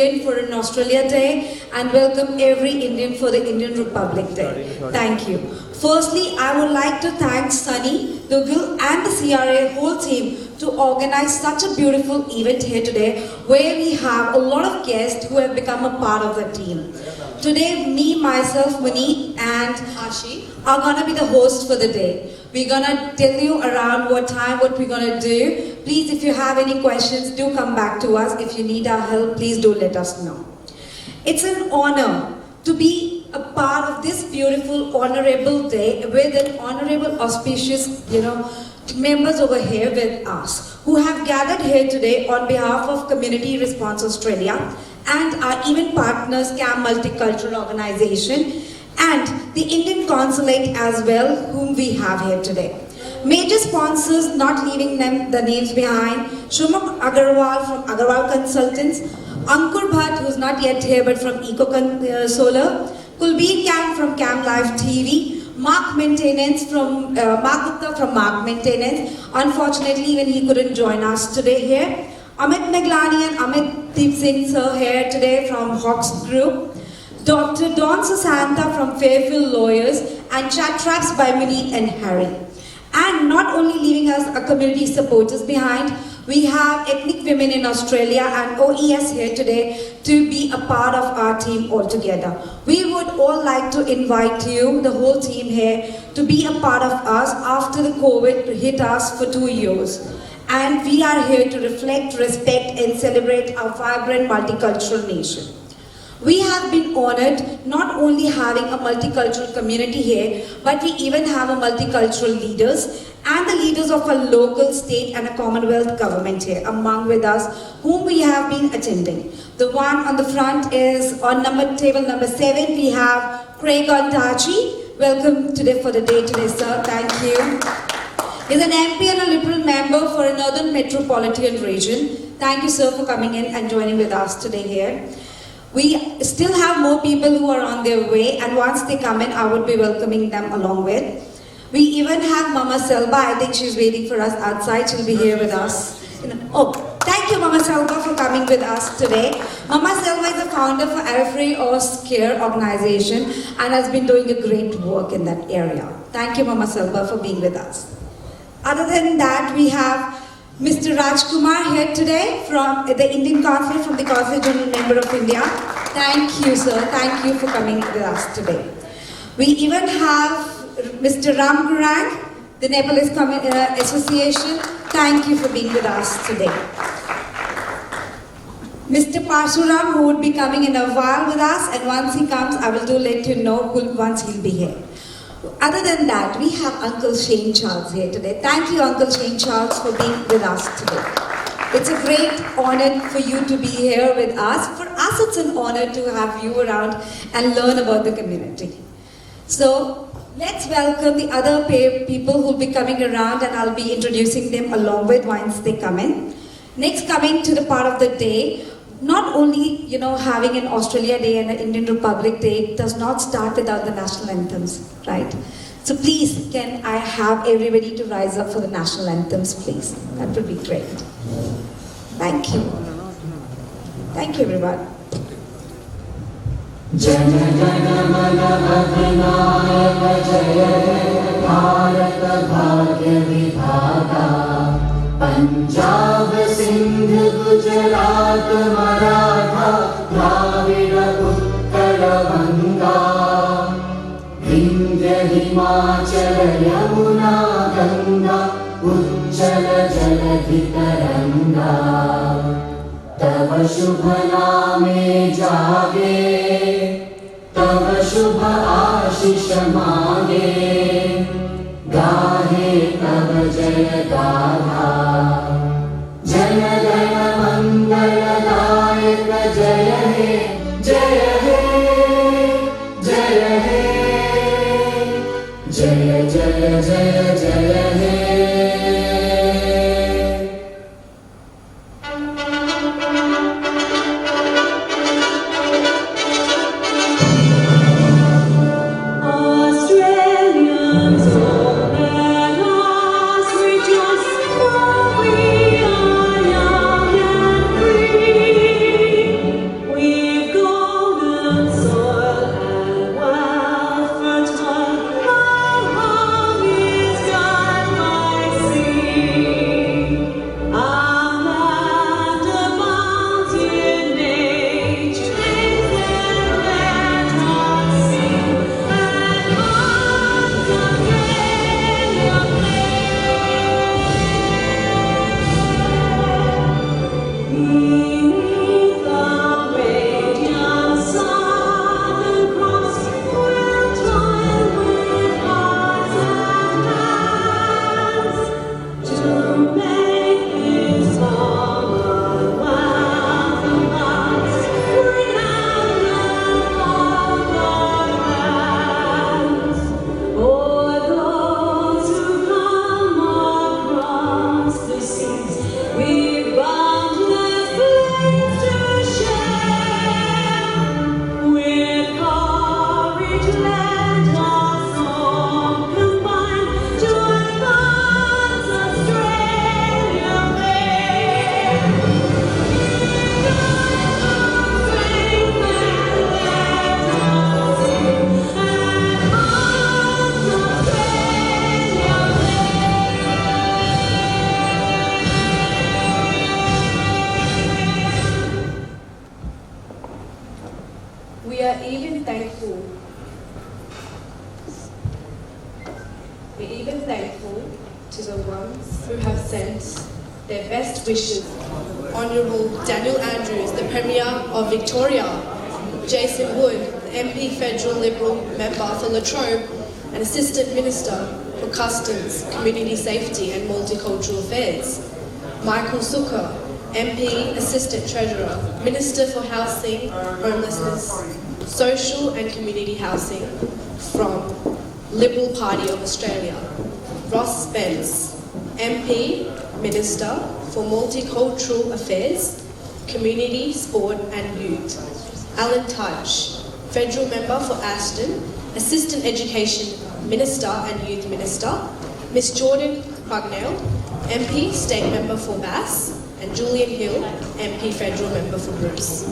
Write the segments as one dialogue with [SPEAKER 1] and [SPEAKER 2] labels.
[SPEAKER 1] Indian for an Australia Day and welcome every Indian for the Indian Republic Day. Thank you. Firstly, I would like to thank Sunny, Dougal and the CRA whole team to organize such a beautiful event here today where we have a lot of guests who have become a part of the team. Today, me, myself, Muni and Ashi are going to be the hosts for the day. We're going to tell you around what we're going to do. Please, if you have any questions, do come back to us. If you need our help, please do let us know. It's an honor to be a part of this beautiful, honorable day with an honorable, auspicious, members over here with us who have gathered here today on behalf of Community Response Australia and our event partners, CAM Multicultural Organization, and the Indian Consulate as well, whom we have here today. Major sponsors, not leaving them the names behind, Shumak Agarwal from Agarwal Consultants, Ankur Bhatt, who's not yet here but from Solar, KULBIR Cam from Cam Live TV, Mark Maintenance from Mark Gupta from Mark Maintenance. Unfortunately, even he couldn't join us today here. Amit Naglani and Amit Deep Singh sir here today from Hawks Group. Dr. Don Susanta from Fairfield Lawyers and Chat Traps by Munit and Harry. And not only leaving us a community supporters behind, we have ethnic women in Australia and OES here today to be a part of our team altogether. We would all like to invite you, the whole team here, to be a part of us after the COVID hit us for 2 years. And we are here to reflect, respect and celebrate our vibrant multicultural nation. We have been honored not only having a multicultural community here, but we even have a multicultural leaders and the leaders of a local, state and a Commonwealth government here among with us, whom we have been attending. The one on the front is on table number 7, we have Craig Ontachi. Welcome today for the day today, sir. Thank you. He's an MP and a Liberal member for a Northern Metropolitan Region. Thank you, sir, for coming in and joining with us today here. We still have more people who are on their way, and once they come in, I would be welcoming them along with. We even have Mama Selba. I think she's waiting for us outside. She'll be here with us. Oh, thank you, Mama Selba, for coming with us today. Mama Selba is the founder for Every Oz Care organization and has been doing a great work in that area. Thank you, Mama Selba, for being with us. Other than that, we have Mr. Rajkumar here today from the Indian Consulate, from the Consulate General Member of India. Thank you, sir. Thank you for coming with us today. We even have Mr. Ram Gurang, the Nepalese Association. Thank you for being with us today. Mr. Parsuram, who would be coming in a while with us, and once he comes, I will let you know once he'll be here. Other than that, we have Uncle Shane Charles here today. Thank you, Uncle Shane Charles, for being with us today. It's a great honor for you to be here with us. For us, it's an honor to have you around and learn about the community. So, let's welcome the other people who will be coming around, and I'll be introducing them along with once they come in. Next, coming to the part of the day, not only, having an Australia Day and an Indian Republic Day does not start without the national anthems, right? So please, can I have everybody to rise up for the national anthems, please? That would be great. Thank you. Thank you, everyone. Jana Jana Mana Adhinayaka Jaya Bharata Bhagya Vidhata Punjab Sindh Gujarat Maratha Dravida Uttara Vanga Vindhya Himachala Yamuna Ganga Ujjala Jaladhi Taranga Tava Shubha Name Jage Tava Shubha Ashisha Mage Gahe Tava Jaya Gadha Jaya Jaya Mangala Dayaka Jaya He Jaya He Jaya He Jaya Jaya Jaya Jaya He We
[SPEAKER 2] to the ones who have sent their best wishes. Honourable Daniel Andrews, the Premier of Victoria, Jason Wood, the MP Federal Liberal Member for Latrobe and Assistant Minister for Customs, Community Safety and Multicultural Affairs, Michael Sukkar, MP Assistant Treasurer, Minister for Housing, Homelessness, Social and Community Housing from Liberal Party of Australia, Ross Spence, MP Minister for Multicultural Affairs, Community, Sport and Youth, Alan Tudge, Federal Member for Aston, Assistant Education Minister and Youth Minister, Miss Jordan Bugnell, MP State Member for Bass, and Julian Hill, MP Federal Member for Bruce.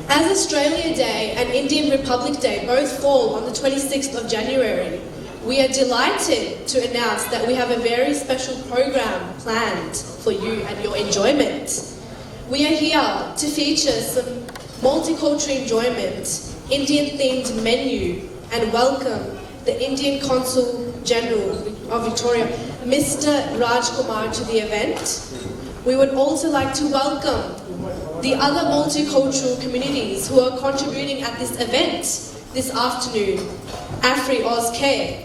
[SPEAKER 2] As Australia Day and Indian Republic Day both fall on the 26th of January, we are delighted to announce that we have a very special program planned for you and your enjoyment. We are here to feature some multicultural enjoyment, Indian-themed menu, and welcome the Indian Consul General of Victoria, Mr. Rajkumar, to the event. We would also like to welcome the other multicultural communities who are contributing at this event this afternoon, AfriAusK,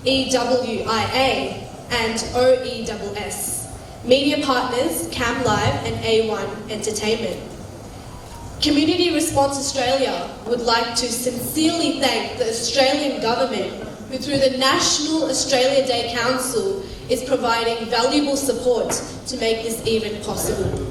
[SPEAKER 2] EWIA and OESS, media partners CamLive and A1 Entertainment. Community Response Australia would like to sincerely thank the Australian Government who through the National Australia Day Council is providing valuable support to make this event possible.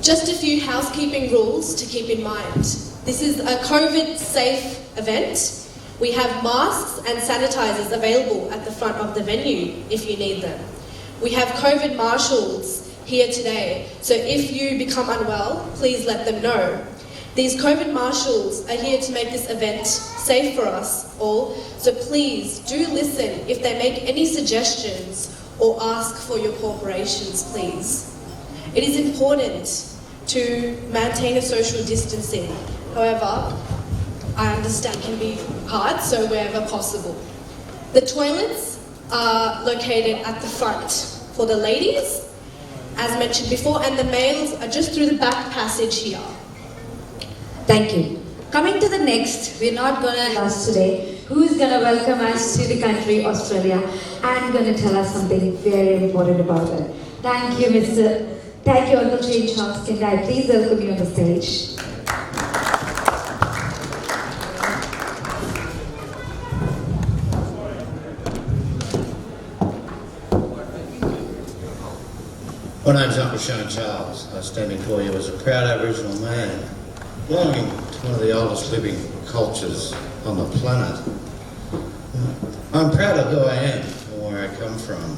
[SPEAKER 2] Just a few housekeeping rules to keep in mind. This is a COVID-safe event. We have masks and sanitizers available at the front of the venue if you need them. We have COVID marshals here today, so if you become unwell, please let them know. These COVID marshals are here to make this event safe for us all, so please do listen if they make any suggestions or ask for your cooperations, please. It is important to maintain a social distancing. However, I understand it can be hard, so wherever possible. The toilets are located at the front for the ladies, as mentioned before, and the males are just through the back passage here.
[SPEAKER 1] Thank you. Coming to the next, we're not going to ask today who is going to welcome us to the country, Australia, and going to tell us something very important about it. Thank you, Thank you, Uncle Jane Charles. Can I please welcome you on the stage?
[SPEAKER 3] My name's Uncle Shane Charles. I stand before you as a proud Aboriginal man, belonging to one of the oldest living cultures on the planet. I'm proud of who I am and where I come from.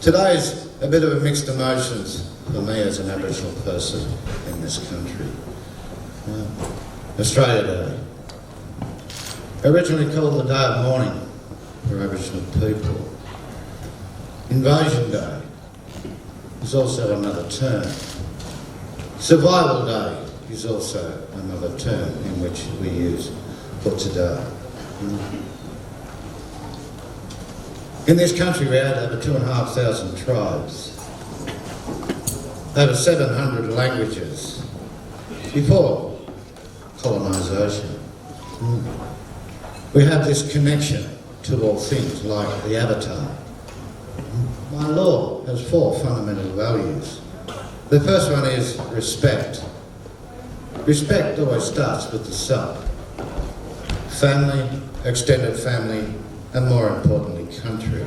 [SPEAKER 3] Today's a bit of a mixed emotions for me as an Aboriginal person in this country. Australia Day, originally called the Day of Mourning for Aboriginal people. Invasion Day is also another term. Survival Day is also another term in which we use for today. In this country we had over 2,500 tribes, over 700 languages before colonisation. We have this connection to all things like the Avatar. My law has 4 fundamental values. The first one is respect. Respect always starts with the self. Family, extended family, and more importantly, country.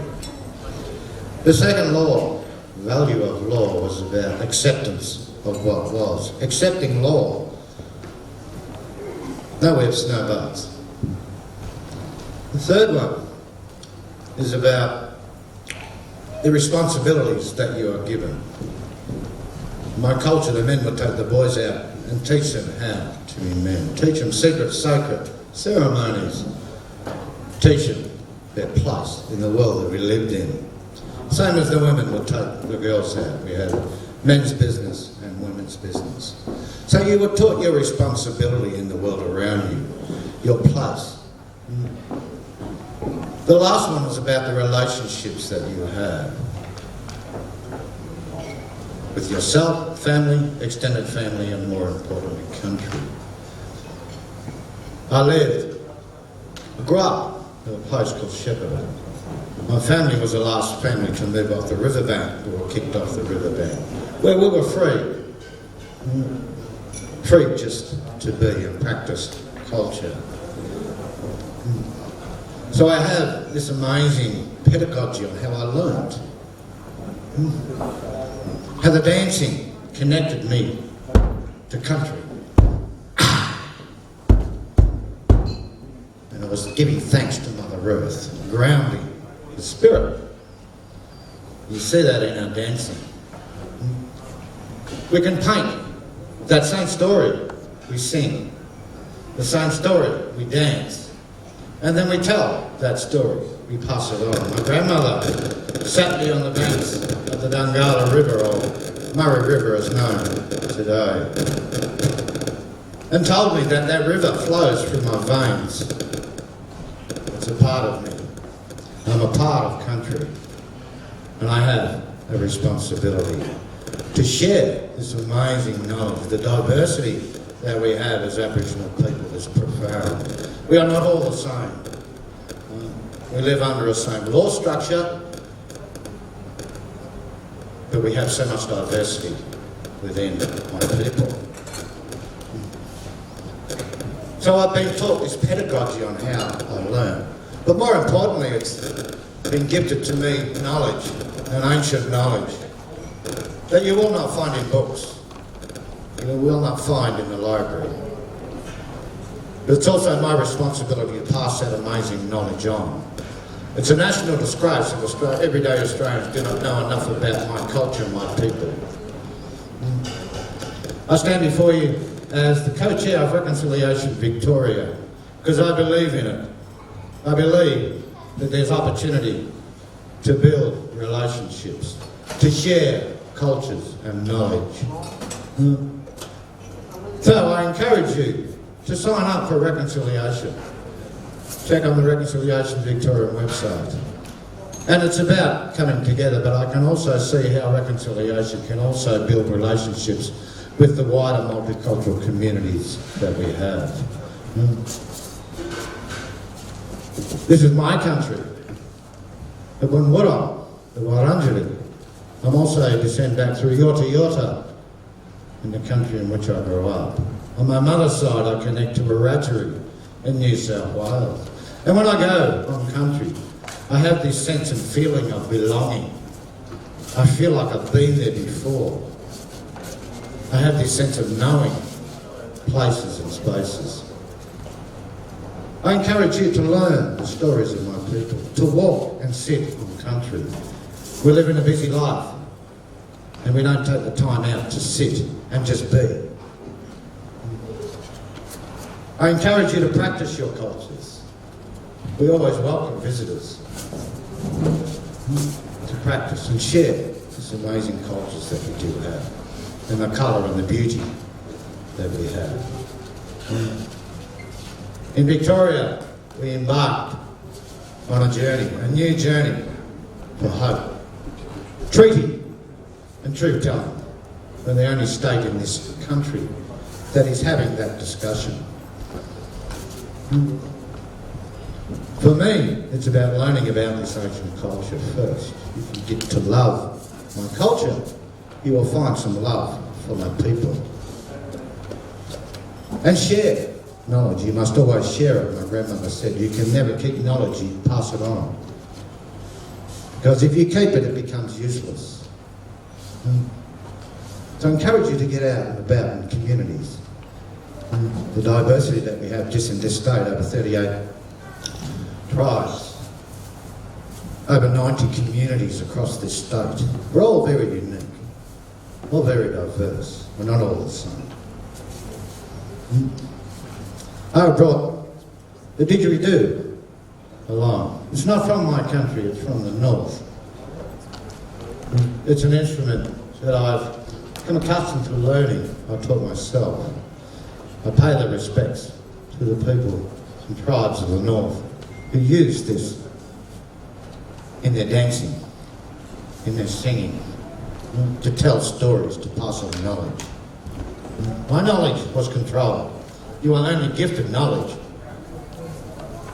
[SPEAKER 3] The second law, value of law, was about acceptance of what was. Accepting law. No ifs, no buts. The third one is about the responsibilities that you are given. In my culture, the men would take the boys out and teach them how to be men. Teach them secret, sacred ceremonies. Teach them their place in the world that we lived in. Same as the women would take the girls out. We had men's business and women's business. So you were taught your responsibility in the world around you, your place. The last one was about the relationships that you have with yourself, family, extended family, and more importantly, country. I grew up in a place called Shepherd. My family was the last family to move off the riverbank. We were kicked off the riverbank, where we were free. Free just to be and practice culture. So I have this amazing pedagogy on how I learned. How the dancing connected me to country. And I was giving thanks to Mother Earth, grounding the spirit. You see that in our dancing. We can paint that same story, we sing. The same story, we dance. And then we tell that story, we pass it on. My grandmother sat me on the banks of the Dungala River, or Murray River as known today, and told me that that river flows through my veins. It's a part of me. I'm a part of country. And I have a responsibility to share this amazing knowledge. The diversity that we have as Aboriginal people is profound. We are not all the same. We live under a same law structure, but we have so much diversity within my people. So I've been taught this pedagogy on how I learn. But more importantly, it's been gifted to me knowledge, an ancient knowledge, that you will not find in books, you will not find in the library. But it's also my responsibility to pass that amazing knowledge on. It's a national disgrace that everyday Australians do not know enough about my culture and my people. I stand before you as the co-chair of Reconciliation Victoria because I believe in it. I believe that there's opportunity to build relationships, to share cultures and knowledge. So I encourage you to sign up for Reconciliation. Check on the Reconciliation Victoria website. And it's about coming together, but I can also see how Reconciliation can also build relationships with the wider multicultural communities that we have. This is my country. The Bunwurrung, the Wurundjeri. I'm also descend back through Yorta Yorta in the country in which I grew up. On my mother's side, I connect to Wiradjuri in New South Wales. And when I go on country, I have this sense and feeling of belonging. I feel like I've been there before. I have this sense of knowing places and spaces. I encourage you to learn the stories of my people, to walk and sit on country. We live in a busy life, and we don't take the time out to sit and just be. I encourage you to practice your cultures. We always welcome visitors to practice and share these amazing cultures that we do have, and the colour and the beauty that we have. In Victoria, we embarked on a journey, a new journey for hope. Treaty and truth-telling. We're the only state in this country that is having that discussion. For me, it's about learning about this ancient culture first. If you get to love my culture, you will find some love for my people. And share knowledge. You must always share it. My grandmother said, you can never keep knowledge, you pass it on. Because if you keep it, it becomes useless. So I encourage you to get out and about in communities. The diversity that we have just in this state, over 38 tribes, over 90 communities across this state. We're all very unique, all very diverse. We're not all the same. I brought the didgeridoo along. It's not from my country, it's from the north. It's an instrument that I've become accustomed to learning. I taught myself. I pay the respects to the people and tribes of the north who use this in their dancing, in their singing, to tell stories, to pass on knowledge. My knowledge was controlled. You were only gifted knowledge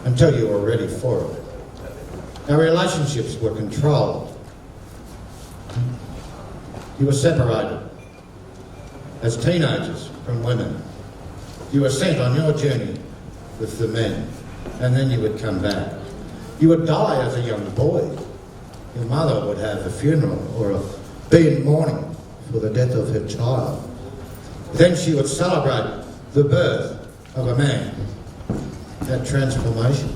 [SPEAKER 3] until you were ready for it. Our relationships were controlled. You were separated as teenagers from women. You were sent on your journey with the men, and then you would come back. You would die as a young boy. Your mother would have a funeral or be in mourning for the death of her child. Then she would celebrate the birth of a man, that transformation.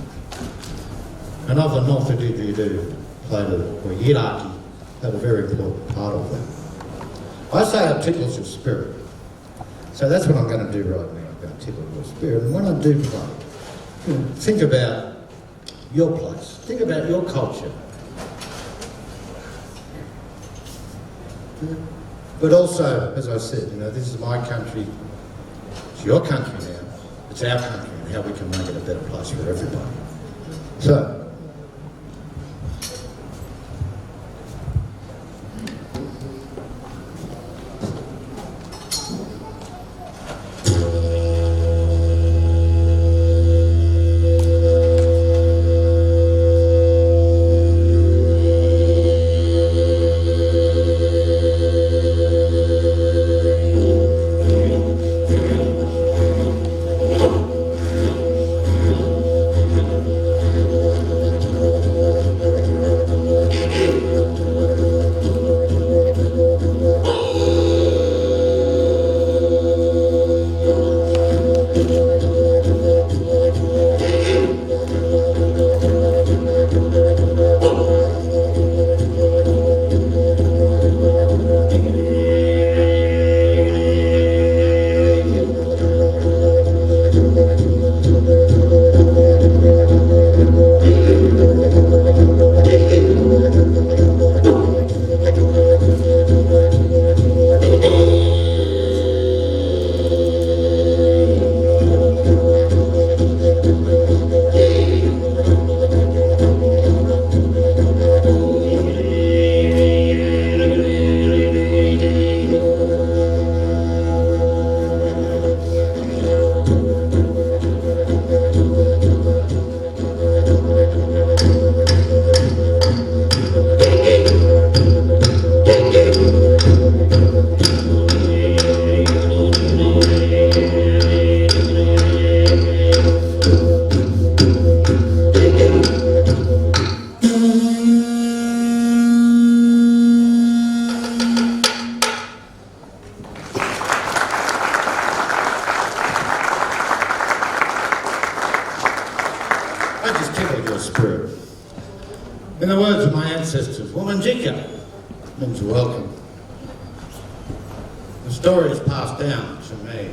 [SPEAKER 3] And of the North Didgeridoo played or hierarchy, had a very important part of that. I say it tickles your spirit. So that's what I'm going to do right now, I'm going to tickle your spirit. And when I do play, think about your place, think about your culture. But also, as I said, this is my country, it's your country now, it's our country, and how we can make it a better place for everybody. So, I just tickled your spirit. In the words of my ancestors, Womanjika means welcome. The story is passed down to me.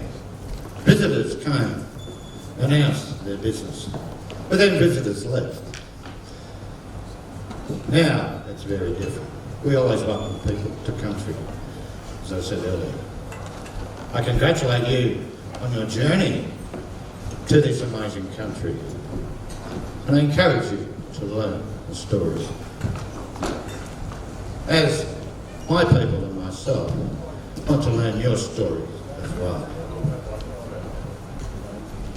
[SPEAKER 3] Visitors came, announced their business, but then visitors left. Now, it's very different. We always welcome people to country, as I said earlier. I congratulate you on your journey to this amazing country, and I encourage you to learn the stories. As my people and myself want to learn your story as well.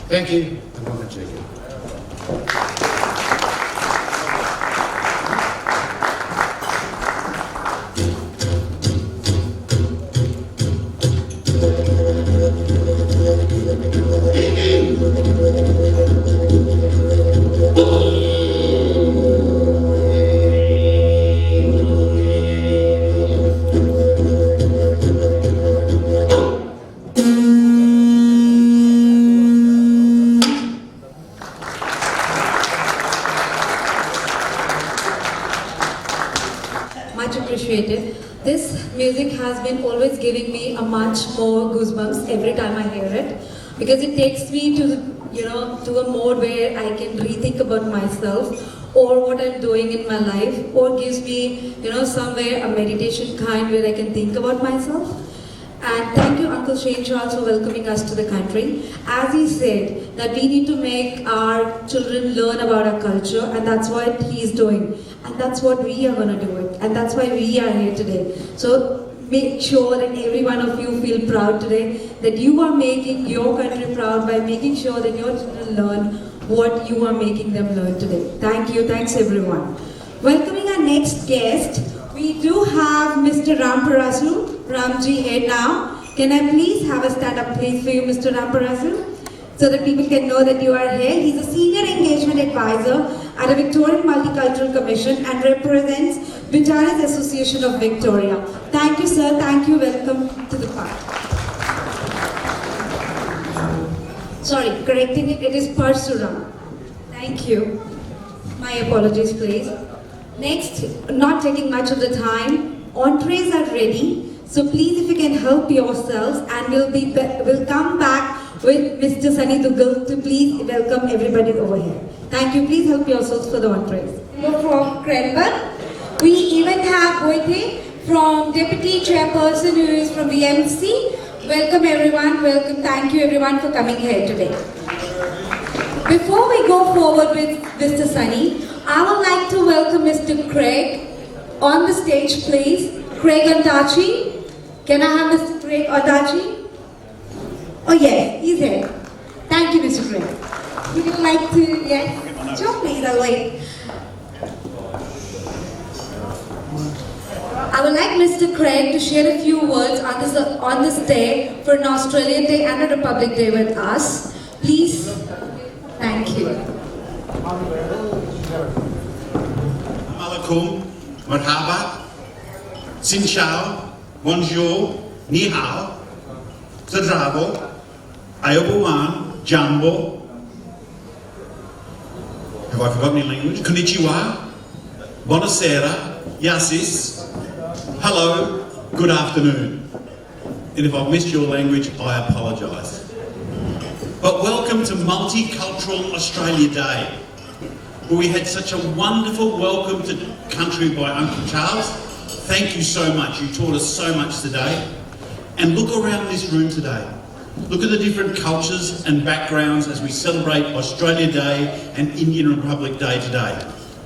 [SPEAKER 3] Thank you, and Womanjika.
[SPEAKER 1] Much appreciated. This music has been always giving me a much more goosebumps every time I hear it, because it takes me to to a mode where I can rethink about myself or what I'm doing in my life, or gives me somewhere a meditation kind where I can think about myself. And thank you, Uncle Shane Charles, for welcoming us to the country. As he said, that we need to make our children learn about our culture, and that's what he's doing. and that's what we are going to do it, and that's why we are here today. So make sure that every one of you feel proud today, that you are making your country proud by making sure that your children learn what you are making them learn today. Thank you, thanks everyone. Welcoming our next guest, we do have Mr. Ramji here now. Can I please have a stand-up please for you, Mr. Ramparasu? So that people can know that you are here. He's a Senior Engagement Advisor at the Victorian Multicultural Commission and represents Bhutanese Association of Victoria. Thank you, sir. Thank you. Welcome to the park. Sorry, correcting it. It is Parsuram. Thank you. My apologies, please. Next, not taking much of the time, entrees are ready. So please, if you can help yourselves, and we'll come back with Mr. Sunny Dugal to please welcome everybody over here. Thank you. Please help yourselves for the entrees. From KULBIR, we even have Boite from Deputy Chairperson who is from the MC. Welcome everyone. Welcome. Thank you everyone for coming here today. Before we go forward with Mr. Sunny, I would like to welcome Mr. Craig on the stage, please. Craig Ondaatje. Can I have Mr. Craig Ondaatje? Oh yes, he's here. Thank you, Mr. Craig. Would you like to, yes? Sure, please, I'll wait. I would like Mr. Craig to share a few words on this day for an Australian Day and a Republic Day with us. Please. Thank you.
[SPEAKER 4] Alaikum, marhaba, xin chào, bonjour, ni hao, zdravo, ayobuan, jambo. Have I forgotten any language? Konnichiwa, buonasera, yasis, hello, good afternoon. And if I've missed your language, I apologise. But welcome to Multicultural Australia Day, where we had such a wonderful welcome to country by Uncle Charles. Thank you so much. You taught us so much today. And look around this room today. Look at the different cultures and backgrounds as we celebrate Australia Day and Indian Republic Day today.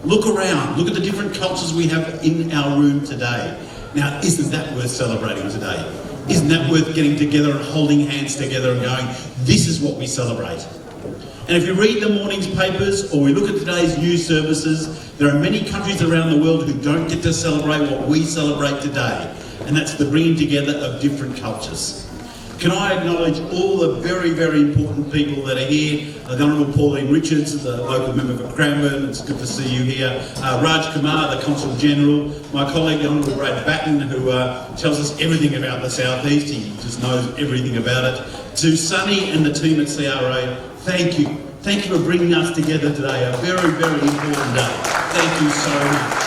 [SPEAKER 4] Look around. Look at the different cultures we have in our room today. Now, isn't that worth celebrating today? Isn't that worth getting together and holding hands together and going, this is what we celebrate? And if you read the morning's papers or we look at today's news services, there are many countries around the world who don't get to celebrate what we celebrate today. And that's the bringing together of different cultures. Can I acknowledge all the very, very important people that are here? The Honourable Pauline Richards, the local member for Cranbourne, it's good to see you here. Raj Kumar, the Consul General. My colleague, the Honourable Brad Batten, who tells us everything about the South East. He just knows everything about it. To Sunny and the team at CRA, thank you. Thank you for bringing us together today. A very, very important day. Thank you so much.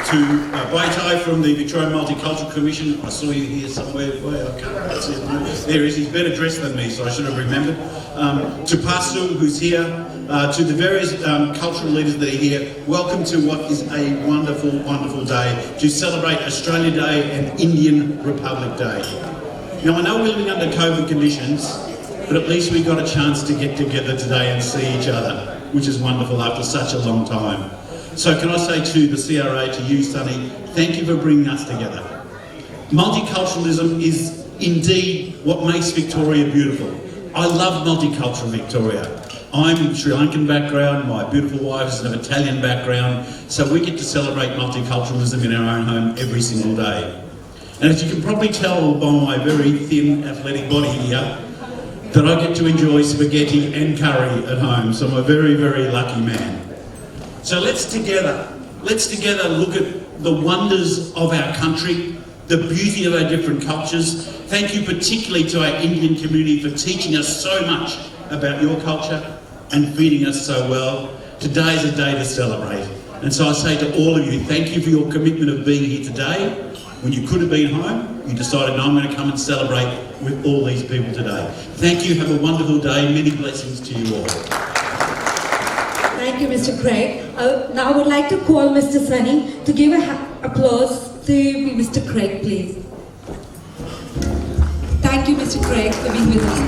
[SPEAKER 4] To Baitai from the Victorian Multicultural Commission. I saw you here somewhere. I can't see it. There he is. He's better dressed than me, so I should have remembered. To Pasu, who's here. To the various cultural leaders that are here. Welcome to what is a wonderful, wonderful day to celebrate Australia Day and Indian Republic Day. Now, I know we're living under COVID conditions, but at least we got a chance to get together today and see each other, which is wonderful after such a long time. So can I say to the CRA, to you, Sunny, thank you for bringing us together. Multiculturalism is indeed what makes Victoria beautiful. I love multicultural Victoria. I'm Sri Lankan background, my beautiful wife is an Italian background, so we get to celebrate multiculturalism in our own home every single day. And as you can probably tell by my very thin athletic body here, that I get to enjoy spaghetti and curry at home, so I'm a very, very lucky man. So let's together look at the wonders of our country, the beauty of our different cultures. Thank you particularly to our Indian community for teaching us so much about your culture and feeding us so well. Today is a day to celebrate. And so I say to all of you, thank you for your commitment of being here today. When you could have been home, you decided, no, I'm going to come and celebrate with all these people today. Thank you, have a wonderful day, many blessings to you all.
[SPEAKER 1] Thank you, Mr. Craig. Now I would like to call Mr. Sunny to give an applause to Mr. Craig, please. Thank you, Mr. Craig, for being with us.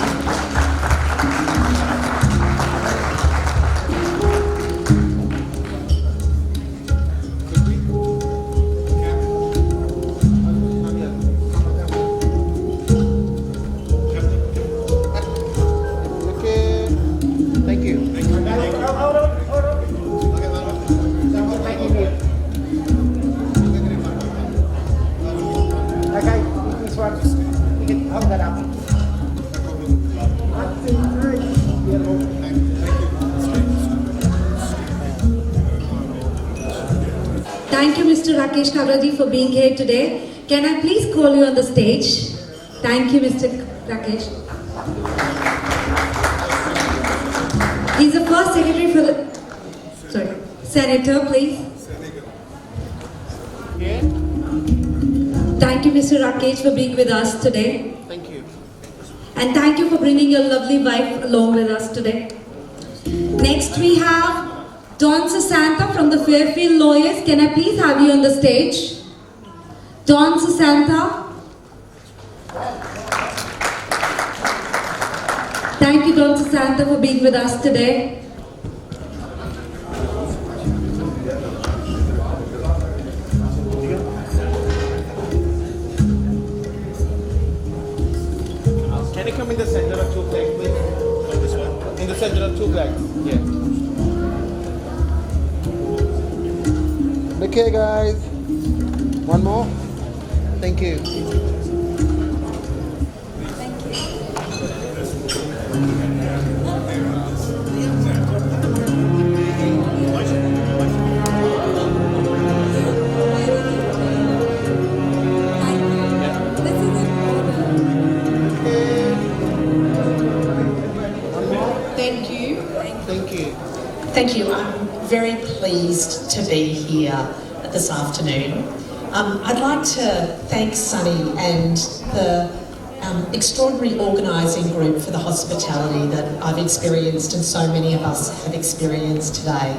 [SPEAKER 1] Thank you, Mr. Rakesh Kagraji, for being here today. Can I please call you on the stage? Thank you, Mr. Rakesh. He's the first secretary for the... Sorry. Senator, please. Thank you, Mr. Rakesh, for being with us today.
[SPEAKER 5] Thank you.
[SPEAKER 1] And thank you for bringing your lovely wife along with us today. Next we have Don Sasanta from the Fairfield Lawyers. Can I please have you on the stage? Don Sasanta. Thank you, Don Sasanta, for being with us today.
[SPEAKER 5] Can you come in the center of two flags, please? This one? In the center of two flags, yeah. Okay, guys. One more. Thank you.
[SPEAKER 2] Thank you.
[SPEAKER 5] Thank you.
[SPEAKER 6] Thank you. I'm very pleased to be here this afternoon. I'd like to thank Sunny and the extraordinary organising group for the hospitality that I've experienced and so many of us have experienced today.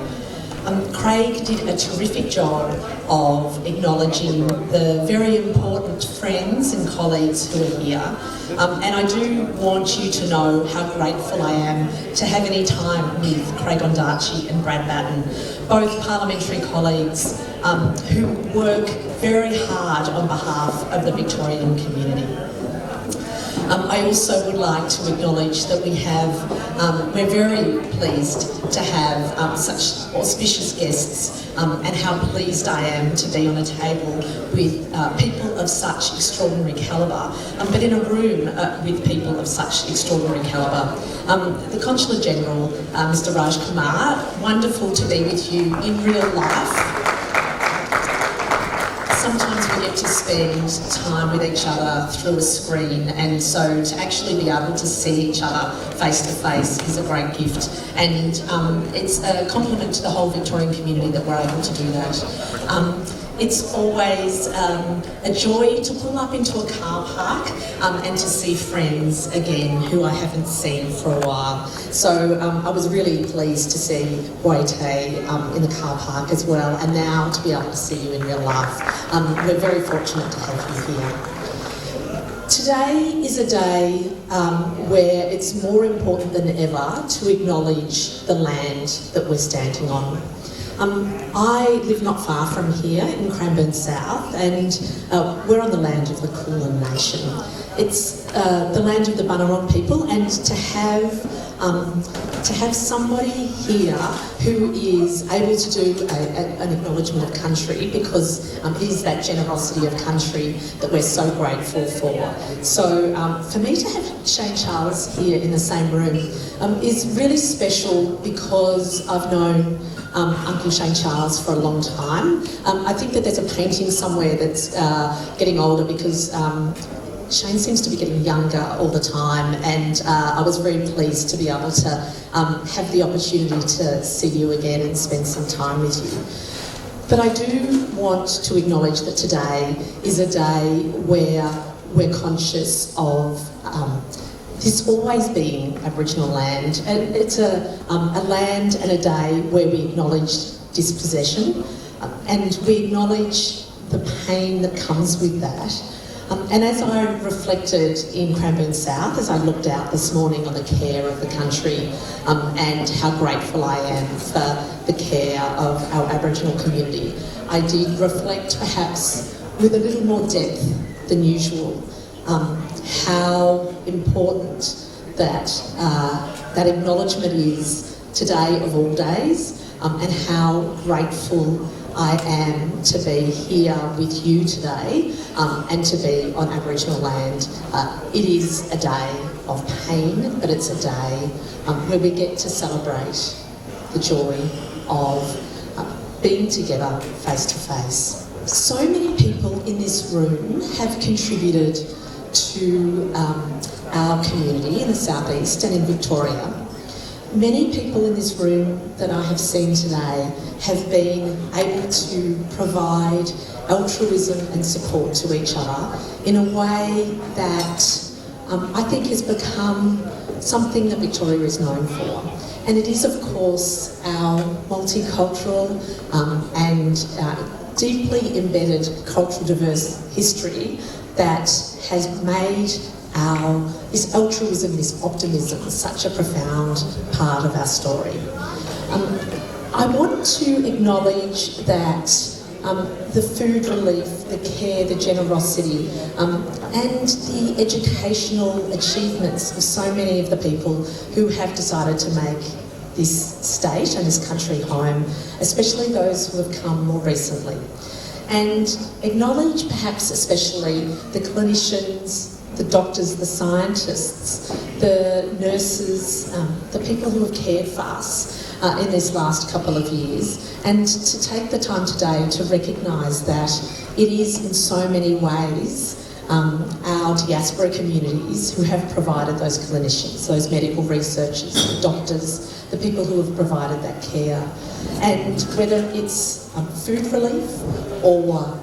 [SPEAKER 6] Craig did a terrific job of acknowledging the very important friends and colleagues who are here. And I do want you to know how grateful I am to have any time with Craig Ondarchi and Brad Batten, both parliamentary colleagues who work very hard on behalf of the Victorian community. I also would like to acknowledge that we're very pleased to have such auspicious guests and how pleased I am to be on a table with people of such extraordinary calibre, but in a room with people of such extraordinary calibre. The Consular General, Mr. Raj Kumar, wonderful to be with you in real life. Sometimes we get to spend time with each other through a screen, and so to actually be able to see each other face to face is a great gift, and it's a compliment to the whole Victorian community that we're able to do that. It's always a joy to pull up into a car park and to see friends again who I haven't seen for a while. So I was really pleased to see Waite in the car park as well, and now to be able to see you in real life. We're very fortunate to have you here. Today is a day where it's more important than ever to acknowledge the land that we're standing on. I live not far from here in Cranbourne South, and we're on the land of the Kulin Nation. It's the land of the Bunurong people, and to have somebody here who is able to do an acknowledgement of country, because it is that generosity of country that we're so grateful for. So for me to have Shane Charles here in the same room is really special, because I've known Uncle Shane Charles for a long time. I think that there's a painting somewhere that's getting older, because Shane seems to be getting younger all the time, and I was very pleased to be able to have the opportunity to see you again and spend some time with you. But I do want to acknowledge that today is a day where we're conscious of this always being Aboriginal land, and it's a land and a day where we acknowledge dispossession, and we acknowledge the pain that comes with that. And as I reflected in Cranbourne South, as I looked out this morning on the care of the country and how grateful I am for the care of our Aboriginal community, I did reflect perhaps with a little more depth than usual how important that acknowledgement is today of all days, and how grateful I am to be here with you today and to be on Aboriginal land. It is a day of pain, but it's a day where we get to celebrate the joy of being together face to face. So many people in this room have contributed to our community in the southeast and in Victoria. Many people in this room that I have seen today have been able to provide altruism and support to each other in a way that I think has become something that Victoria is known for. And it is, of course, our multicultural and deeply embedded cultural diverse history that has made this altruism, this optimism, such a profound part of our story. I want to acknowledge that the food relief, the care, the generosity, and the educational achievements of so many of the people who have decided to make this state and this country home, especially those who have come more recently. And acknowledge perhaps especially the clinicians, the doctors, the scientists, the nurses, the people who have cared for us in this last couple of years, and to take the time today to recognise that it is in so many ways our diaspora communities who have provided those clinicians, those medical researchers, the doctors, the people who have provided that care. And whether it's food relief or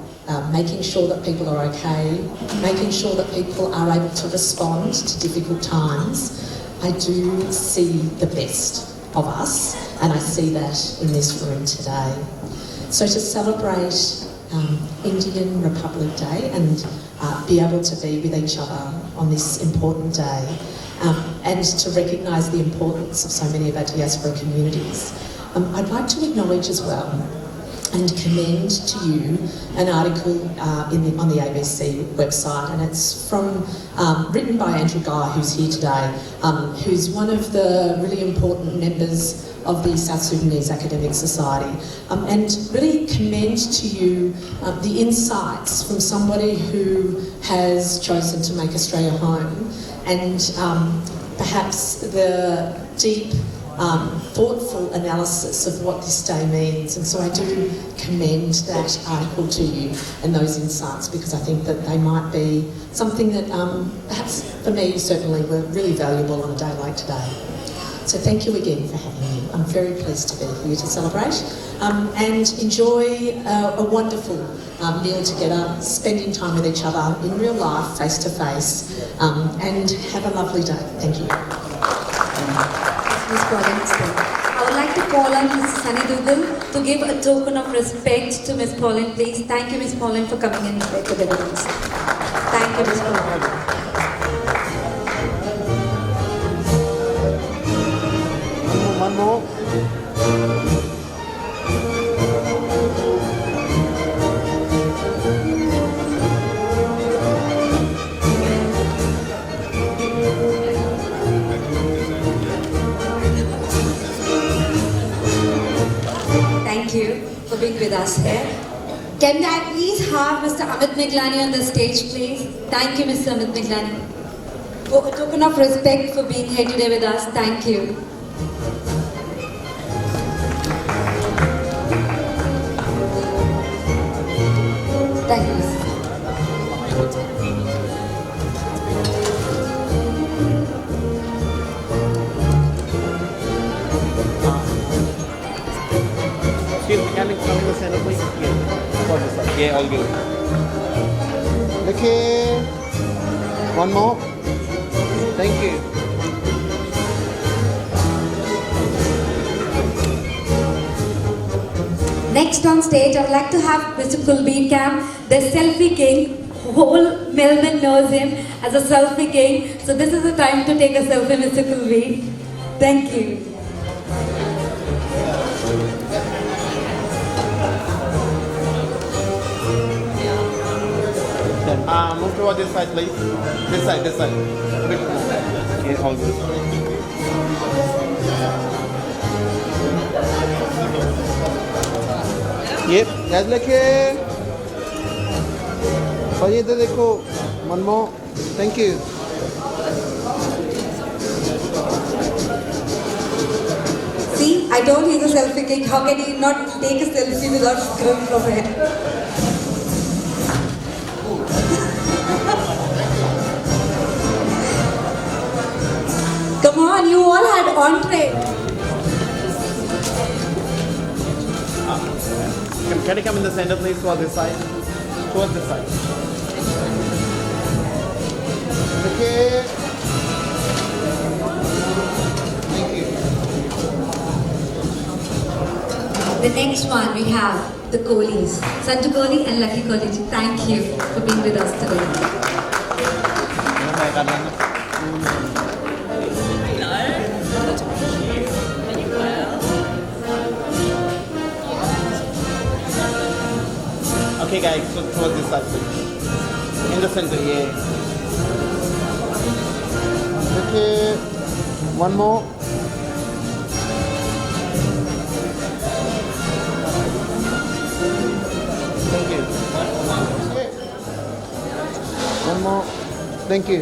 [SPEAKER 6] making sure that people are okay, making sure that people are able to respond to difficult times, I do see the best of us, and I see that in this room today. So to celebrate Indian Republic Day and be able to be with each other on this important day, and to recognise the importance of so many of our diaspora communities, I'd like to acknowledge as well and commend to you an article on the ABC website, and it's from written by Andrew Guy, who's here today, who's one of the really important members of the South Sudanese Academic Society, and really commend to you the insights from somebody who has chosen to make Australia home, and perhaps the deep thoughtful analysis of what this day means. And so I do commend that article to you and those insights, because I think that they might be something that perhaps for me certainly were really valuable on a day like today. So thank you again for having me. I'm very pleased to be here to celebrate and enjoy a wonderful meal together, spending time with each other in real life, face to face, and have a lovely day. Thank you.
[SPEAKER 1] Ms. Pauline, I would like to call on Mrs. Sunny Dougal to give a token of respect to Ms. Pauline, please. Thank you, Ms. Pauline, for coming in to the event. Thank you, Ms. Pauline.
[SPEAKER 5] One more.
[SPEAKER 1] Thank you for being with us here. Can I please have Mr. Amit Miglani on the stage, please? Thank you, Mr. Amit Miglani. For a token of respect for being here today with us. Thank you. Thank you, Mr.
[SPEAKER 5] Still mechanics from the center, please. Yeah, all good. Okay. One more. Thank you.
[SPEAKER 1] Next on stage, I would like to have Mr. KULBIR, the selfie king. Whole Melbourne knows him as a selfie king. So this is the time to take a selfie, Mr. KULBIR. Thank you.
[SPEAKER 5] Move toward this side, please. This side, this side. A bit more. Yeah, all good. Yep, that's like ये इधर देखो, one more. Thank you.
[SPEAKER 1] See, I I told you he's a selfie king. How can he not take a selfie without scrubbing from hair? Come on, you all had entree.
[SPEAKER 5] Can you come in the center, please, towards this side? Towards this side. Okay. Thank you.
[SPEAKER 1] The next one we have the Kohlis. Sanju Kohli and Lucky Kohli. Thank you for being with us today.
[SPEAKER 5] Okay guys, so towards this side please. In the center, yeah. Okay, one more. Thank you. Okay. One more. Thank you.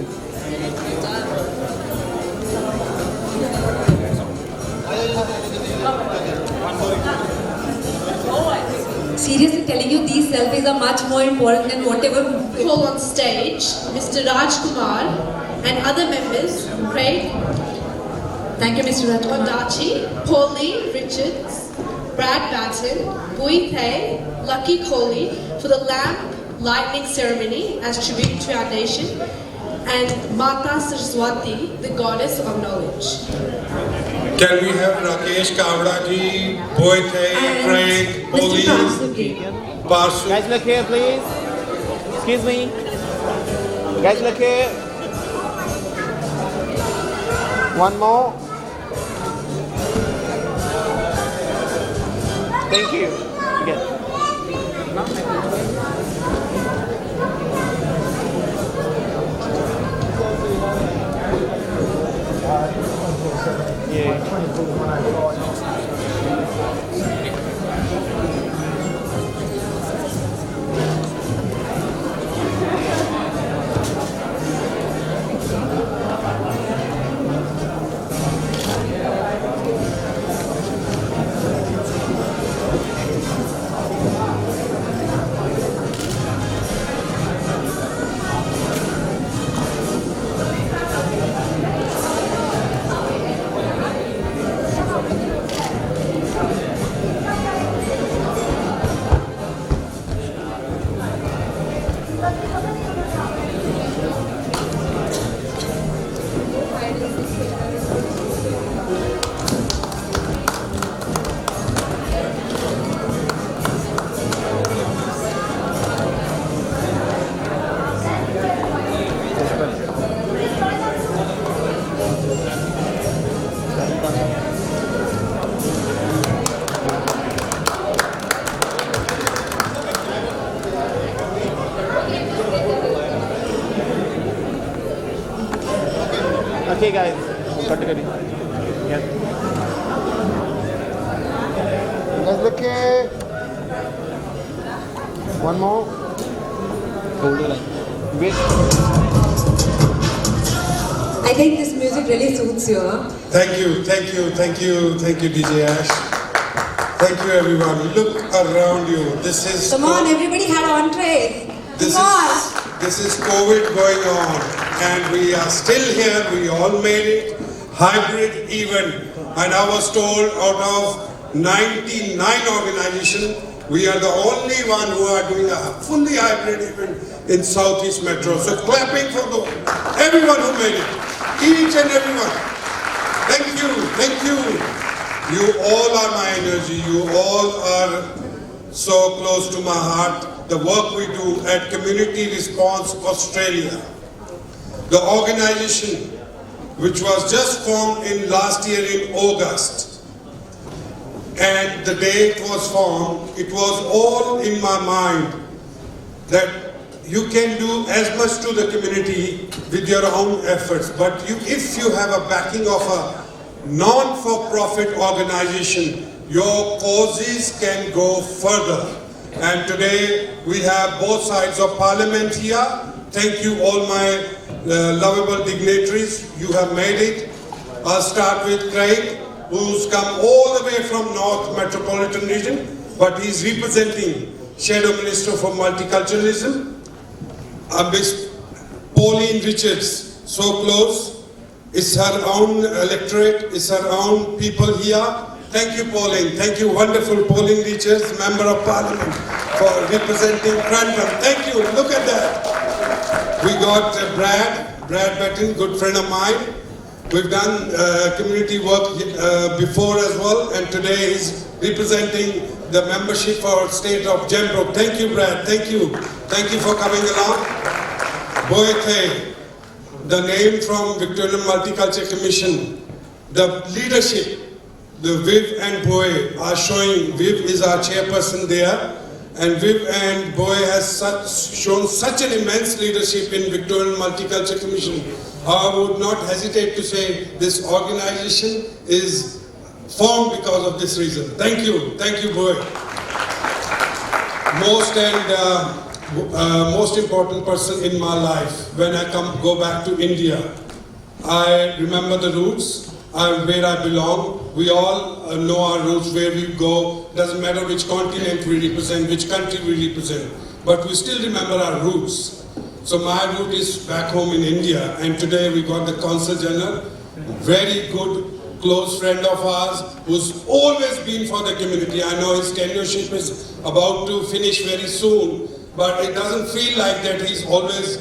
[SPEAKER 1] Seriously telling you, these selfies are much more important than whatever.
[SPEAKER 2] Call on stage Mr. Rajkumar and other members, Craig,
[SPEAKER 1] Thank you, Mr. Rajkumar.
[SPEAKER 2] Ondachi, Pauline Richards, Brad Batten, Bui Thay, Lucky Kohli for the lamp lightning ceremony as tribute to our nation, and Mata Saraswati, the goddess of knowledge.
[SPEAKER 7] Can we have Rakesh Kavda ji, Boythe, Craig,
[SPEAKER 1] Mr.
[SPEAKER 7] Pauline, Parsu?
[SPEAKER 5] Guys, look here, please. Excuse me. Guys, look here. One more. Thank you. Again. Okay guys, cut it. Yes. Guys, look here. One more. Hold the line. Wait.
[SPEAKER 1] I think this music really suits you. Huh?
[SPEAKER 7] Thank you, DJ Ash. Thank you, everyone. Look around you. This is.
[SPEAKER 1] Come on, everybody had entree.
[SPEAKER 7] This
[SPEAKER 1] Come on.
[SPEAKER 7] This is COVID going on, and we are still here. We all made it. Hybrid event, and I was told out of 99 organizations, we are the only one who are doing a fully hybrid event in Southeast Metro. So clapping for everyone who made it, each and everyone. Thank you, thank you. You all are my energy. You all are so close to my heart. The work we do at Community Response Australia, the organization which was just formed in last year in August. And the day it was formed, it was all in my mind that you can do as much to the community with your own efforts, but if you have a backing of a non-for-profit organization, your causes can go further. And today we have both sides of Parliament here. Thank you all my lovable dignitaries, you have made it. I'll start with Craig. who's come all the way from North Metropolitan Region, but he's representing Shadow Minister for Multiculturalism. Miss Pauline Richards, so close. It's her own electorate, it's her own people here. Thank you, Pauline. Thank you, wonderful Pauline Richards, Member of Parliament, for representing Cranbrook. Thank you. Look at that. We got Brad Betton, good friend of mine. We've done community work before as well, and today he's representing the membership for state of Jembrook. Thank you, Brad. Thank you. Thank you for coming along. Boethe, the name from Victorian Multicultural Commission, the leadership, the Viv and Boe are showing. Viv is our chairperson there, and Viv and Boe has shown such an immense leadership in Victorian Multicultural Commission. I would not hesitate to say this organization is formed because of this reason. Thank you, Boe. Most important person in my life. When I go back to India, I remember the roots, where I belong. We all know our roots, where we go. Doesn't matter which continent we represent, which country we represent, but we still remember our roots. So my root is back home in India, and today we got the Consul General, very good, close friend of ours, who's always been for the community. I know his tenureship is about to finish very soon, but it doesn't feel like that. He's always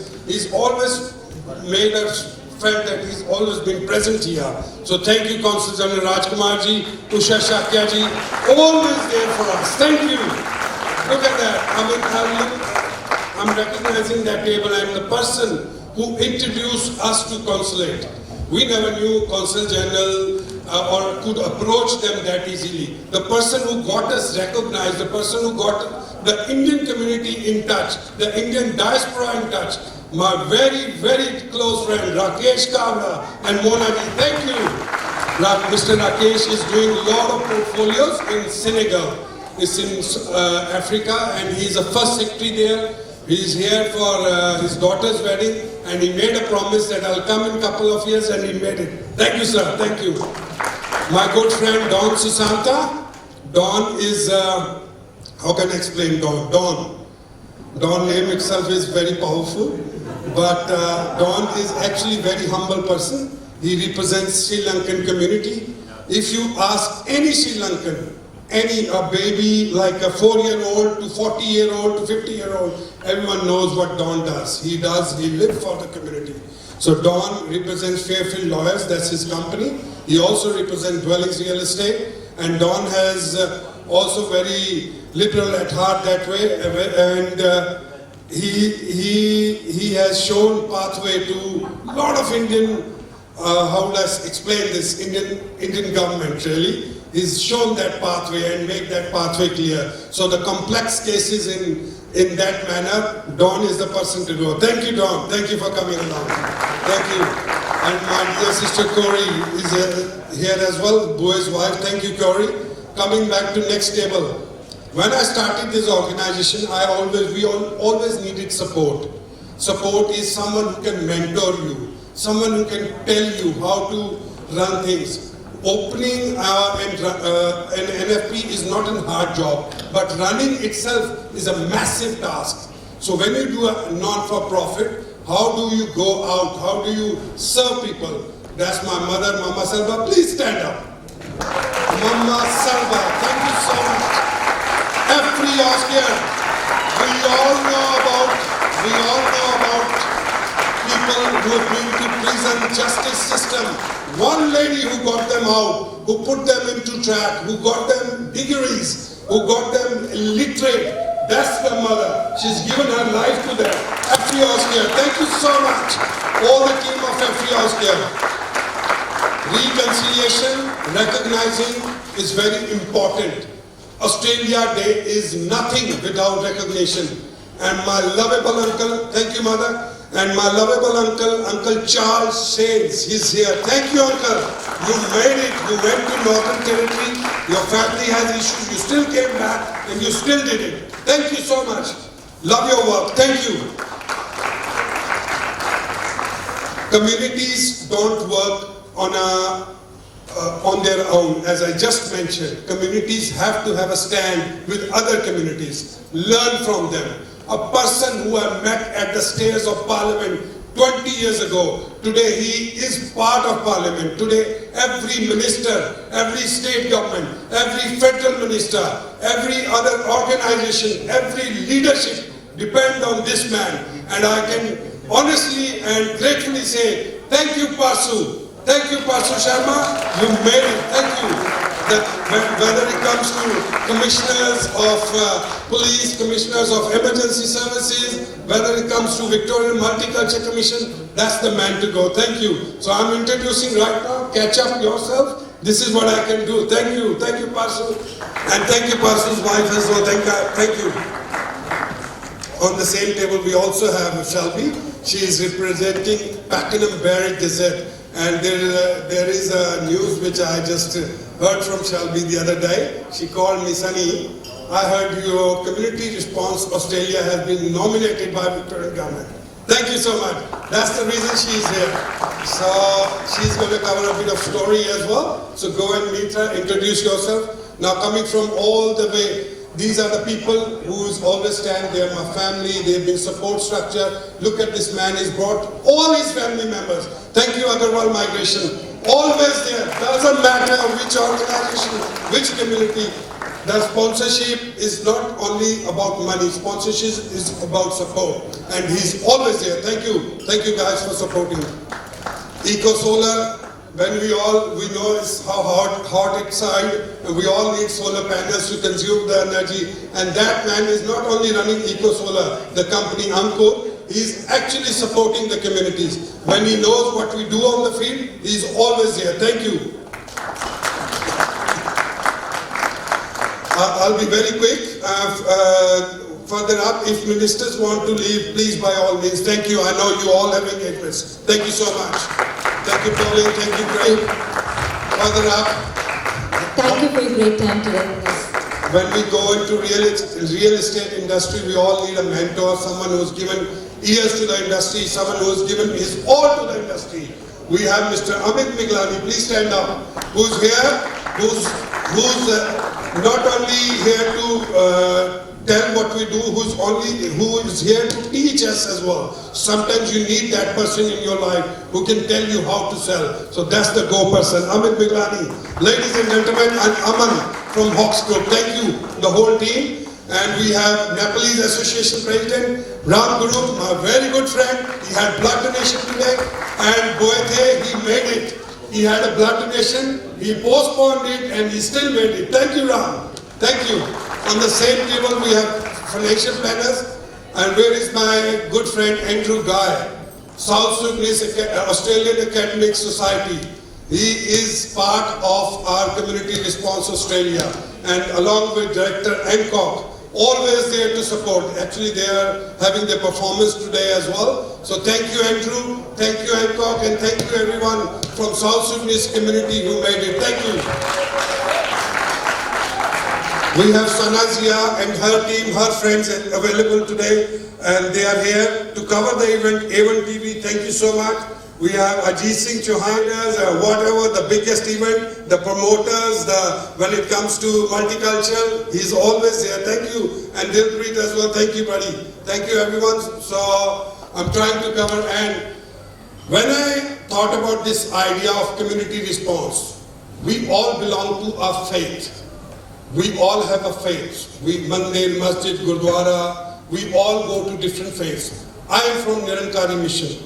[SPEAKER 7] made us felt that he's always been present here. So thank you, Consul General Rajkumar ji, Usha Shakya ji, always there for us. Thank you. Look at that. I'm recognizing that table. I'm the person who introduced us to consulate. We never knew Consul General or could approach them that easily. The person who got us recognized, the person who got the Indian community in touch, the Indian diaspora in touch, my very, very close friend Rakesh Kavla and Mona ji. Thank you. Mr. Rakesh is doing a lot of portfolios in Senegal. It's in Africa, and he's the first secretary there. He's here for his daughter's wedding, and he made a promise that I'll come in a couple of years, and he made it. Thank you, sir. Thank you. My good friend Don Susanta. Don is, how can I explain Don? Don name itself is very powerful, but Don is actually a very humble person. He represents Sri Lankan community. If you ask any Sri Lankan, a baby like a 4-year-old to 40-year-old to 50-year-old, everyone knows what Don does. He lives for the community. So Don represents Fairfield Lawyers, that's his company. He also represents Dwellings Real Estate, and Don has also very liberal at heart that way, and he has shown pathway to a lot of Indian, how would I explain this, Indian government really. He's shown that pathway and made that pathway clear. So the complex cases in that manner, Don is the person to go. Thank you, Don. Thank you for coming along. Thank you. And my dear sister Corey is here as well, Boe's wife. Thank you, Corey. Coming back to next table. When I started this organization, we always needed support. Support is someone who can mentor you, someone who can tell you how to run things. Opening an NFP is not a hard job, but running itself is a massive task. So when you do a non-for-profit, how do you go out? How do you serve people? That's my mother, Mama Salva. Please stand up. Mama Salva, thank you so much. Every Oscar, we all know about people who have been to prison justice system. One lady who got them out, who put them into track, who got them degrees, who got them literate. That's the mother. She's given her life to them. Every Oscar, thank you so much. All the team of every Oscar. Reconciliation, recognizing is very important. Australia Day is nothing without recognition. And my lovable uncle, thank you mother, and my lovable uncle, Uncle Charles Shanes, he's here. Thank you, uncle. You made it. You went to Northern Territory. Your family has issues. You still came back and you still did it. Thank you so much. Love your work. Thank you. Communities don't work on a on their own. As I just mentioned, communities have to have a stand with other communities, learn from them. A person who I met at the stairs of Parliament 20 years ago, today he is part of Parliament. Today every minister, every state government, every federal minister, every other organization, every leadership depend on this man. And I can honestly and gratefully say, thank you Parsu. Thank you Parsu Sharma, you made it, thank you. Whether it comes to commissioners of police, commissioners of emergency services, whether it comes to Victorian Multicultural Commission, that's the man to go. Thank you. So I'm introducing right now, catch up yourself. This is what I can do. Thank you Parsu. And thank you Parsu's wife as well. Thank you. On the same table we also have Shelby. She is representing Pakenham Barrack Gazette. And there is a news which I just heard from Shelby the other day. She called me, Sunny, I heard your Community Response Australia has been nominated by Victorian Government. Thank you so much. That's the reason she's here. So she's going to cover a bit of story as well. So go and meet her, introduce yourself. Now coming from all the way, these are the people who always stand there, my family, they've been support structure. Look at this man, he's brought all his family members. Thank you Agarwal Migration. Always there, doesn't matter which organization, which community. The sponsorship is not only about money, sponsorship is about support. And he's always there. Thank you guys for supporting. Eco-Solar, when we know how hot it's side, and we all need solar panels to consume the energy. And that man is not only running Eco-Solar, the company Anko, he's actually supporting the communities. When he knows what we do on the field, he's always there. Thank you. I'll be very quick. Further up, if ministers want to leave, please by all means. Thank you. I know you all have engagements. Thank you so much. Thank you, Pauline. Thank you, Craig. Further up.
[SPEAKER 1] Thank you for your great time today.
[SPEAKER 7] When we go into real estate industry, we all need a mentor, someone who's given years to the industry, someone who's given his all to the industry. We have Mr. Amit Miglani. Please stand up. Who's here? Who's not only here to tell what we do, who is here to teach us as well. Sometimes you need that person in your life who can tell you how to sell. So that's the go person, Amit Miglani. Ladies and gentlemen, and Aman from Hawks Group. Thank you, the whole team. And we have Nepalese Association President, Ram Guru, my very good friend. He had blood donation today. And Boethe, he made it. He had a blood donation, he postponed it, and he still made it. Thank you, Ram. Thank you. On the same table, we have financial planners. And where is my good friend Andrew Guy, South Sudanese Australian Academic Society. He is part of our Community Response Australia. And along with Director Hancock, always there to support. Actually, they are having their performance today as well. So thank you, Andrew. Thank you, Hancock. And thank you, everyone from South Sudanese community who made it. Thank you. We have Sanazia and her team, her friends available today, and they are here to cover the event, A1 TV. Thank you so much. We have Ajit Singh Chauhanas, whatever, the biggest event, the promoters, when it comes to multicultural, he's always there. Thank you. And Dilpreet as well. Thank you, buddy. Thank you, everyone. So I'm trying to cover. And when I thought about this idea of community response, we all belong to a faith. We all have a faith. We Mandir, Masjid, Gurdwara, we all go to different faiths. I am from Nirankari Mission.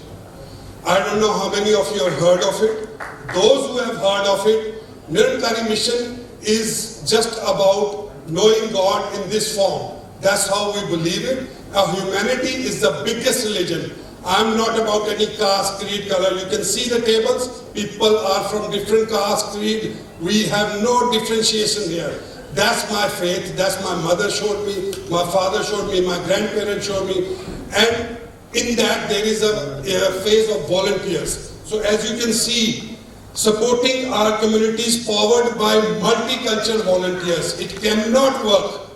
[SPEAKER 7] I don't know how many of you have heard of it. Those who have heard of it, Nirankari Mission is just about knowing God in this form. That's how we believe it. Our humanity is the biggest religion. I'm not about any caste, creed, color. You can see the tables. People are from different caste, creed. We have no differentiation here. That's my faith. That's my mother showed me, my father showed me, my grandparents showed me. And in that there is a phase of volunteers. So as you can see, supporting our communities powered by multicultural volunteers. It cannot work.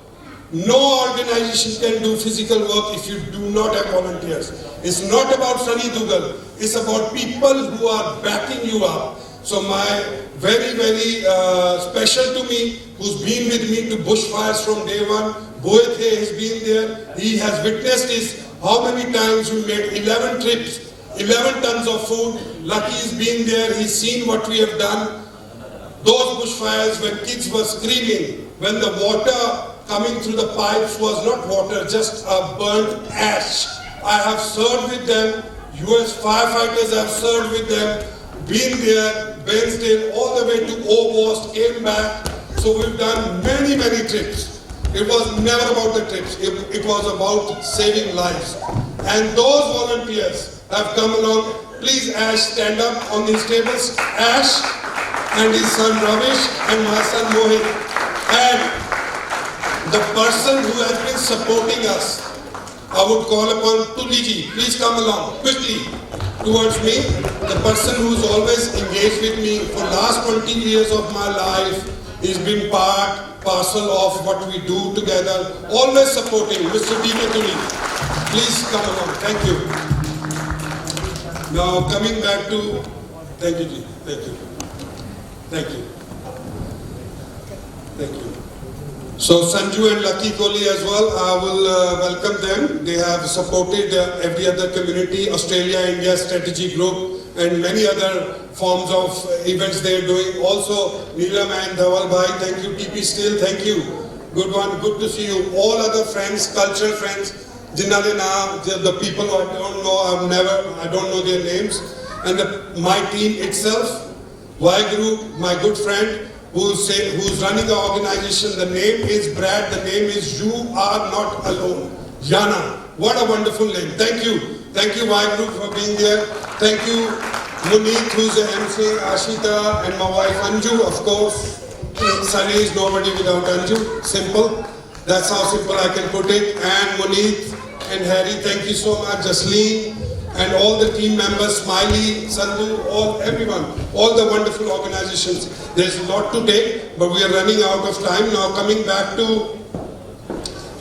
[SPEAKER 7] No organization can do physical work if you do not have volunteers. It's not about Sunny Dugal. It's about people who are backing you up. So my very special to me, who's been with me to bushfires from day one, Boethe has been there. He has witnessed this, how many times we made 11 trips, 11 tons of food. Lucky's been there, he's seen what we have done. Those bushfires when kids were screaming, when the water coming through the pipes was not water, just a burnt ash. I have served with them, US firefighters have served with them, been there, Bairnsdale, all the way to Obost, came back. So we've done many trips. It was never about the trips, it was about saving lives. And those volunteers have come along. Please, Ash, stand up on these tables. Ash and his son Ravish and my son Mohit. And the person who has been supporting us, I would call upon Tuliji. Please come along quickly towards me. The person who's always engaged with me for last 20 years of my life, he's been parcel of what we do together, always supporting Mr. D.K. Tuli. Please come along. Thank you. Now coming back to, thank you, Ji. Thank you. Thank you. Thank you. So Sanju and Lucky Kohli as well, I will welcome them. They have supported every other community, Australia, India Strategy Group, and many other forms of events they are doing. Also, Neelam and Dhawal Bhai, thank you. TP Still, thank you. Good one, good to see you. All other friends, cultural friends, Jinnah na, the people I don't know, I don't know their names. And my team itself, Y Group, my good friend, who's running the organization. The name is Brad, the name is You Are Not Alone. Yana, what a wonderful name. Thank you. Thank you, Y Group, for being there. Thank you, Munit, who's the MC, Ashita, and my wife Anju, of course. Sunny is nobody without Anju. Simple. That's how simple I can put it. And Munit and Harry, thank you so much. Jasleen, and all the team members, Smiley, Sandhu, everyone, all the wonderful organizations. There's a lot to take, but we are running out of time. Now coming back to,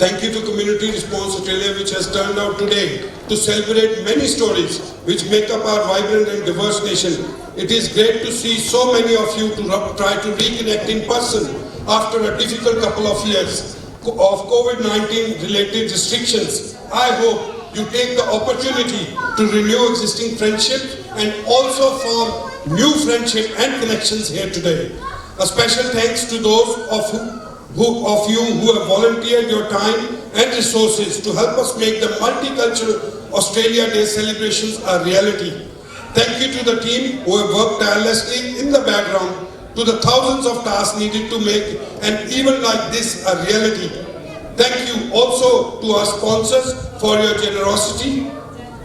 [SPEAKER 7] thank you to Community Response Australia, which has turned out today to celebrate many stories which make up our vibrant and diverse nation. It is great to see so many of you to try to reconnect in person after a difficult couple of years of COVID-19 related restrictions. I hope you take the opportunity to renew existing friendship and also form new friendship and connections here today. A special thanks to those of you who have volunteered your time and resources to help us make the Multicultural Australia Day celebrations a reality. Thank you to the team who have worked tirelessly in the background, to the thousands of tasks needed to make an event like this a reality. Thank you also to our sponsors for your generosity.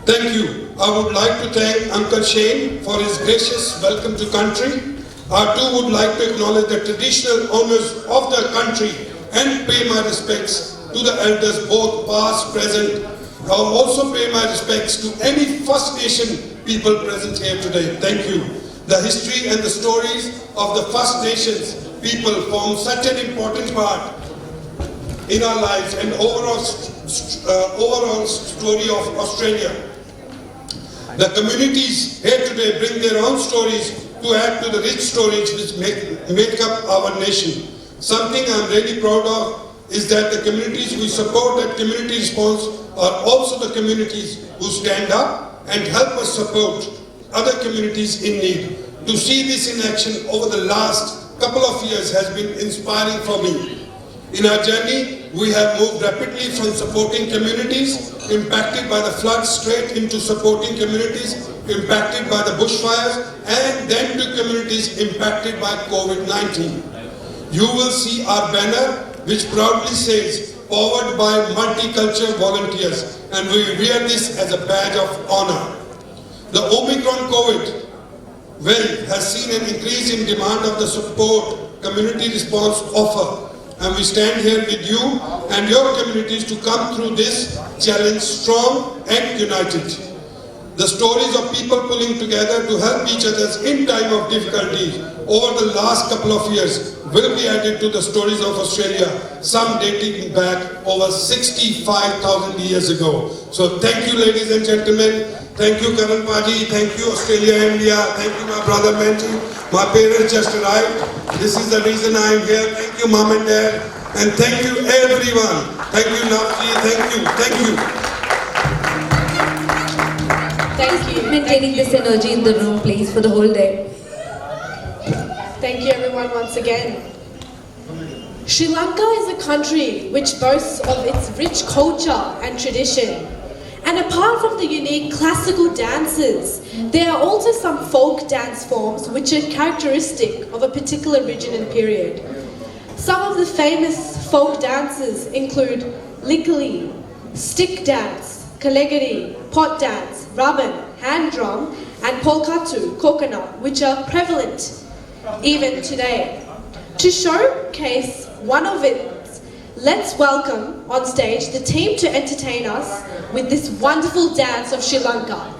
[SPEAKER 7] Thank you. I would like to thank Uncle Shane for his gracious welcome to country. I too would like to acknowledge the traditional owners of the country and pay my respects to the elders, both past, present. I will also pay my respects to any First Nation people present here today. Thank you. The history and the stories of the First Nations people form such an important part in our lives and overall story of Australia. The communities here today bring their own stories to add to the rich stories which make up our nation. Something I'm really proud of is that the communities we support at Community Response are also the communities who stand up and help us support other communities in need. To see this in action over the last couple of years has been inspiring for me. In our journey, we have moved rapidly from supporting communities impacted by the floods straight into supporting communities impacted by the bushfires and then to communities impacted by COVID-19. You will see our banner which proudly says, powered by multicultural volunteers, and we wear this as a badge of honor. The Omicron COVID wave has seen an increase in demand of the support Community Response offer. And we stand here with you and your communities to come through this challenge strong and united. The stories of people pulling together to help each other in time of difficulty over the last couple of years will be added to the stories of Australia, some dating back over 65,000 years ago. So thank you, ladies and gentlemen. Thank you, Karan Paji. Thank you, Australia, India. Thank you, my brother Menti. My parents just arrived. This is the reason I am here. Thank you, Mom and Dad. And thank you, everyone. Thank you, Navji. Thank you. Thank you.
[SPEAKER 2] Thank you.
[SPEAKER 1] Maintaining this energy in the room, please, for the whole day.
[SPEAKER 2] Thank you everyone once again. Sri Lanka is a country which boasts of its rich culture and tradition. And apart from the unique classical dances, there are also some folk dance forms which are characteristic of a particular region and period. Some of the famous folk dances include likali, stick dance, kalegari, pot dance, raban, hand drum, and polkatu, coconut, which are prevalent even today. To showcase one of it, let's welcome on stage the team to entertain us with this wonderful dance of Sri Lanka.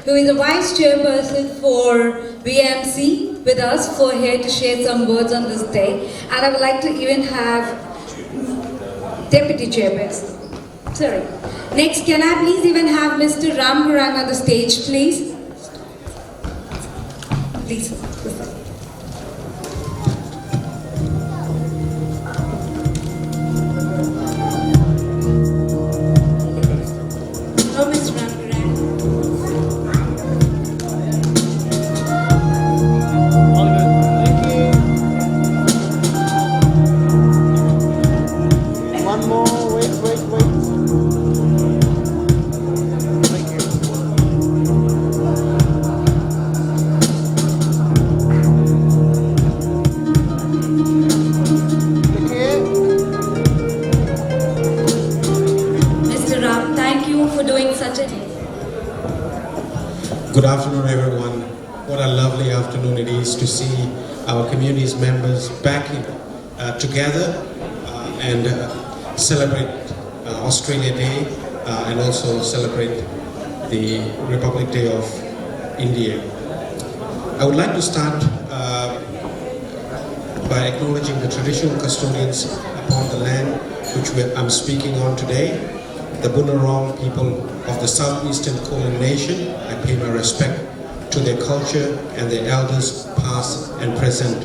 [SPEAKER 1] Who is the Vice Chairperson for VMC with us for here to share some words on this day. And I would like to even have Deputy Chairperson. Sorry. Next, can I please even have Mr. Ram Gurang on the stage, please? Please. Oh, Mr. Ram Gurang.
[SPEAKER 5] One more, wait. Thank you.
[SPEAKER 1] Mr. Ram, thank you for doing such a...
[SPEAKER 8] Good afternoon, everyone. What a lovely afternoon it is to see our community's members back together and celebrate Australia Day and also celebrate the Republic Day of India. I would like to start by acknowledging the traditional custodians upon the land which I'm speaking on today, the Bunurong people of the Southeastern Kulin Nation. I pay my respect to their culture and their elders past and present.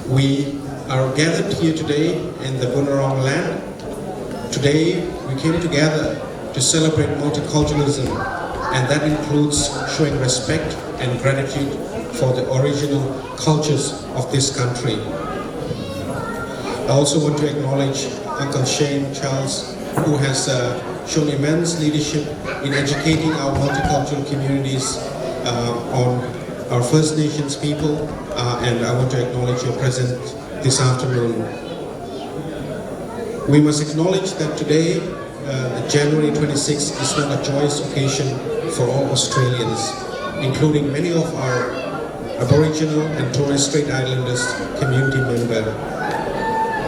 [SPEAKER 8] We are gathered here today in the Bunurong land. Today we came together to celebrate multiculturalism, and that includes showing respect and gratitude for the original cultures of this country. I also want to acknowledge Uncle Shane Charles, who has shown immense leadership in educating our multicultural communities on our First Nations people, and I want to acknowledge your presence this afternoon. We must acknowledge that today, January 26th, is not a joyous occasion for all Australians, including many of our Aboriginal and Torres Strait Islanders community members.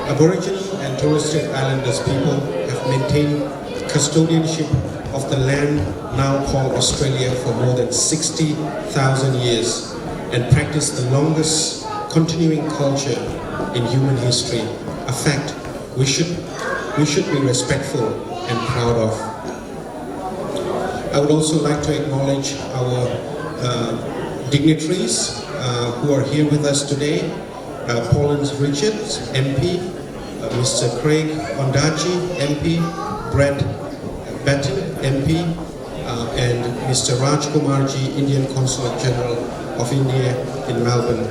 [SPEAKER 8] Aboriginal and Torres Strait Islanders people have maintained custodianship of the land now called Australia for more than 60,000 years and practice the longest continuing culture in human history, a fact we should be respectful and proud of. I would also like to acknowledge our dignitaries who are here with us today. Paulins Richards, MP, Mr. Craig Ondaji, MP, Brett Batten, MP, and Mr. Raj Kumarji, Indian Consulate General of India in Melbourne.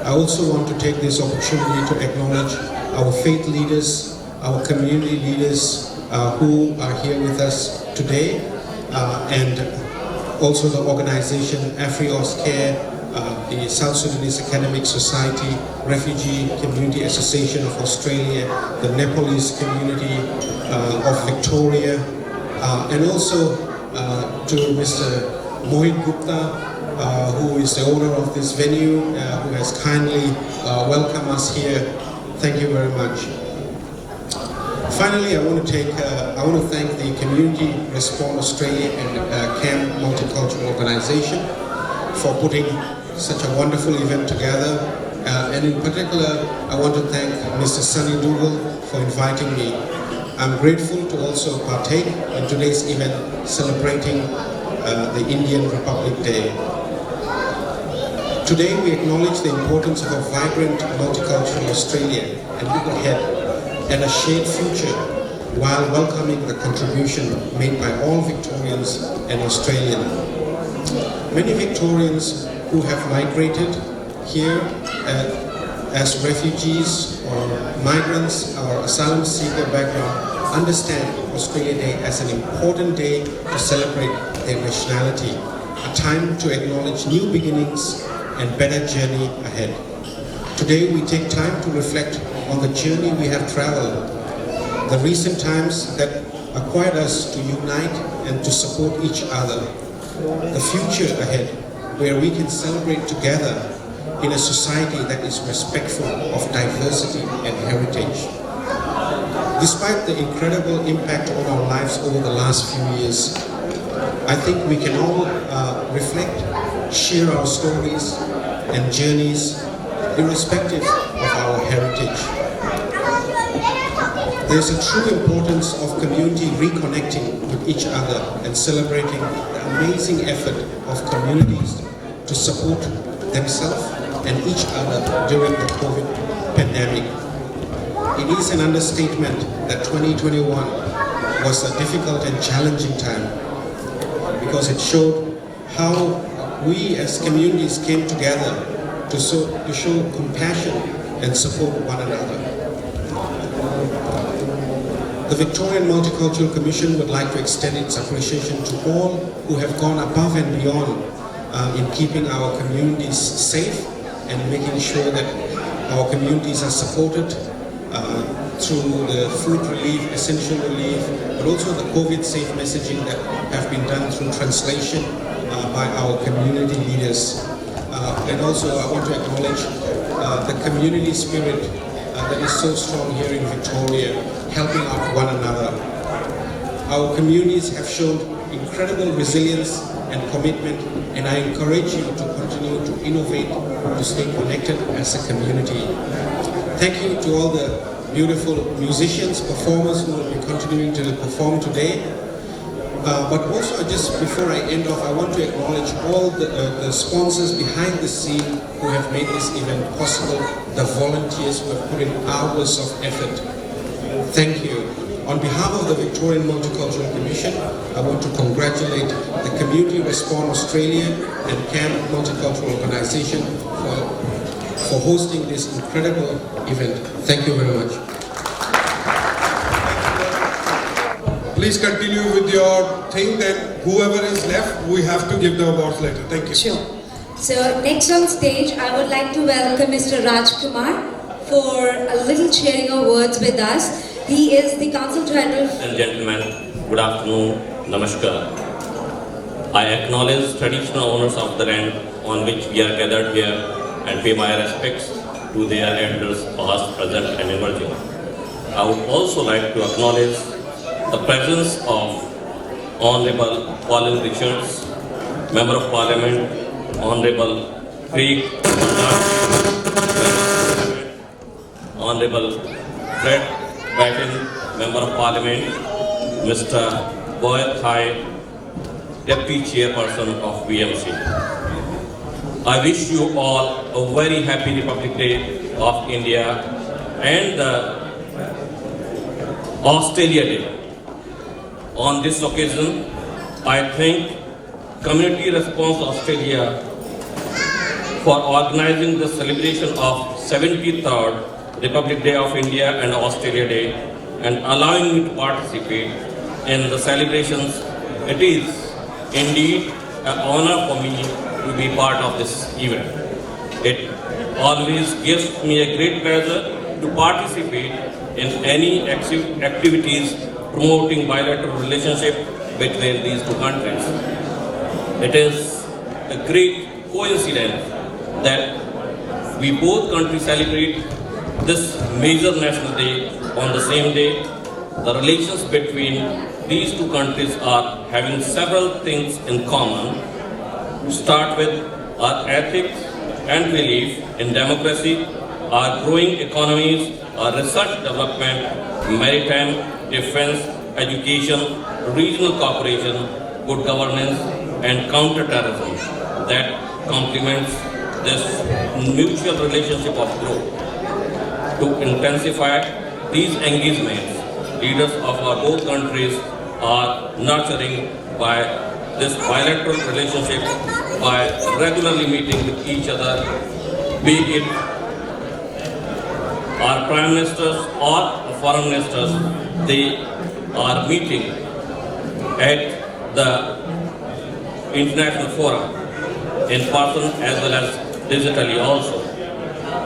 [SPEAKER 8] I also want to take this opportunity to acknowledge our faith leaders, our community leaders who are here with us today, and also the organization AfriOS Care, the South Sudanese Academic Society, Refugee Community Association of Australia, the Nepalese community of Victoria, and also to Mr. Mohit Gupta, who is the owner of this venue, who has kindly welcomed us here. Thank you very much. Finally, I want to thank the Community Respond Australia and CAM Multicultural Organization for putting such a wonderful event together. And in particular, I want to thank Mr. Sunny Dougal for inviting me. I'm grateful to also partake in today's event celebrating the Indian Republic Day. Today we acknowledge the importance of a vibrant multicultural Australia and look ahead and a shared future while welcoming the contribution made by all Victorians and Australians. Many Victorians who have migrated here as refugees or migrants or asylum seeker background understand Australia Day as an important day to celebrate their nationality, a time to acknowledge new beginnings and better journey ahead. Today we take time to reflect on the journey we have traveled, the recent times that acquired us to unite and to support each other, the future ahead where we can celebrate together in a society that is respectful of diversity and heritage. Despite the incredible impact on our lives over the last few years, I think we can all reflect, share our stories and journeys irrespective of our heritage. There's a true importance of community reconnecting with each other and celebrating the amazing effort of communities to support themselves and each other during the COVID pandemic. It is an understatement that 2021 was a difficult and challenging time because it showed how we as communities came together to show compassion and support one another. The Victorian Multicultural Commission would like to extend its appreciation to all who have gone above and beyond in keeping our communities safe and making sure that our communities are supported through the food relief, essential relief, but also the COVID safe messaging that have been done through translation by our community leaders. And also I want to acknowledge the community spirit that is so strong here in Victoria, helping out one another. Our communities have shown incredible resilience and commitment, and I encourage you to continue to innovate, to stay connected as a community. Thank you to all the beautiful musicians, performers who will be continuing to perform today. But also, just before I end off, I want to acknowledge all the sponsors behind the scene who have made this event possible, the volunteers who have put in hours of effort. Thank you. On behalf of the Victorian Multicultural Commission, I want to congratulate the Community Respond Australia and CAMP Multicultural Organisation for hosting this incredible event. Thank you very much.
[SPEAKER 7] Please continue with your thing, then whoever is left, we have to give the awards later. Thank you.
[SPEAKER 1] Sure. So next on stage, I would like to welcome Mr. Rajkumar for a little sharing of words with us. He is the Council General.
[SPEAKER 9] Ladies and gentlemen, good afternoon, namaskar. I acknowledge traditional owners of the land on which we are gathered here and pay my respects to their elders past, present and emerging. I would also like to acknowledge the presence of Honorable Colin Richards, Member of Parliament, Honorable Craig, Honorable Fred Batten, Member of Parliament, Mr. Boyd Thai, Deputy Chairperson of VMC. I wish you all a very happy Republic Day of India and the Australia Day. On this occasion, I thank Community Response Australia for organizing the celebration of 73rd Republic Day of India and Australia Day and allowing me to participate in the celebrations. It is indeed an honor for me to be part of this event. It always gives me a great pleasure to participate in any activities promoting bilateral relationship between these two countries. It is a great coincidence that we both countries celebrate this major national day on the same day. The relations between these two countries are having several things in common. To start with, our ethics and belief in democracy, our growing economies, our research development, maritime, defense, education, regional cooperation, good governance, and counter-terrorism that complements this mutual relationship of growth. To intensify these engagements, leaders of our both countries are nurturing by this bilateral relationship by regularly meeting with each other, be it our prime ministers or foreign ministers. They are meeting at the international forum in person as well as digitally also.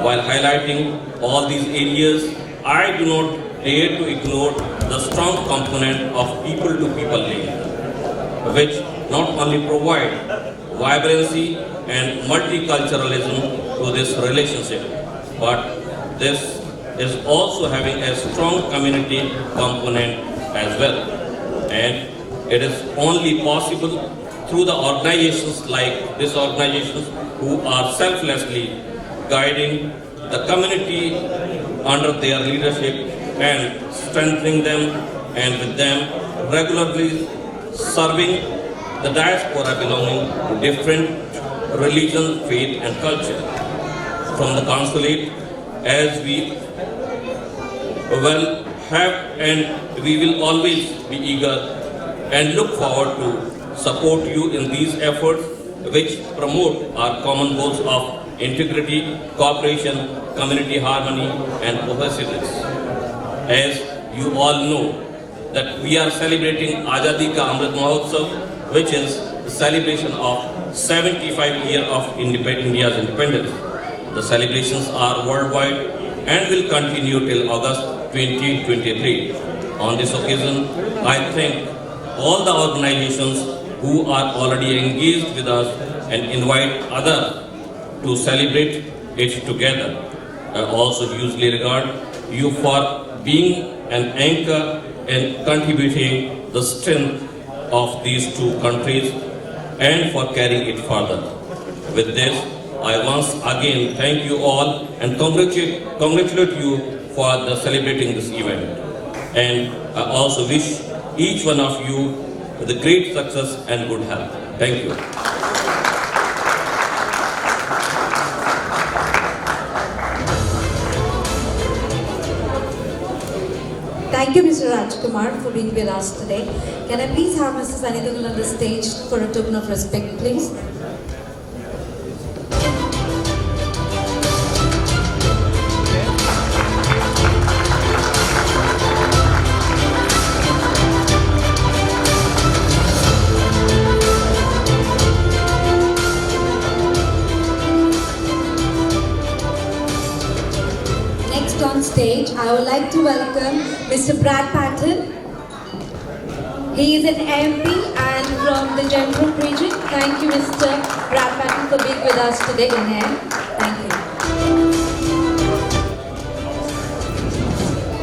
[SPEAKER 9] While highlighting all these areas, I do not dare to ignore the strong component of people-to-people link, which not only provide vibrancy and multiculturalism to this relationship, but this is also having a strong community component as well. And it is only possible through the organizations like these organizations who are selflessly guiding the community under their leadership and strengthening them, and with them regularly serving the diaspora belonging to different religion, faith and culture. From the consulate, as we well have and we will always be eager and look forward to support you in these efforts which promote our common goals of integrity, cooperation, community harmony and cohesiveness. As you all know that we are celebrating Azadi Ka Amrit Mahotsav, which is the celebration of 75 years of India's independence. The celebrations are worldwide and will continue till August 2023. On this occasion, I thank all the organizations who are already engaged with us and invite others to celebrate it together. I also hugely regard you for being an anchor in contributing the strength of these two countries and for carrying it further. With this, I once again thank you all and congratulate you for the celebrating this event. And I also wish each one of you the great success and good health. Thank you.
[SPEAKER 1] Thank you, Mr. Rajkumar, for being with us today. Can I please have Mrs. Anithagal on the stage for a token of respect, please? On stage, I would like to welcome Mr. Brad Patton. He is an MP and from the Jemprut region. Thank you, Mr. Brad Patton, for being with us today in here. Thank you.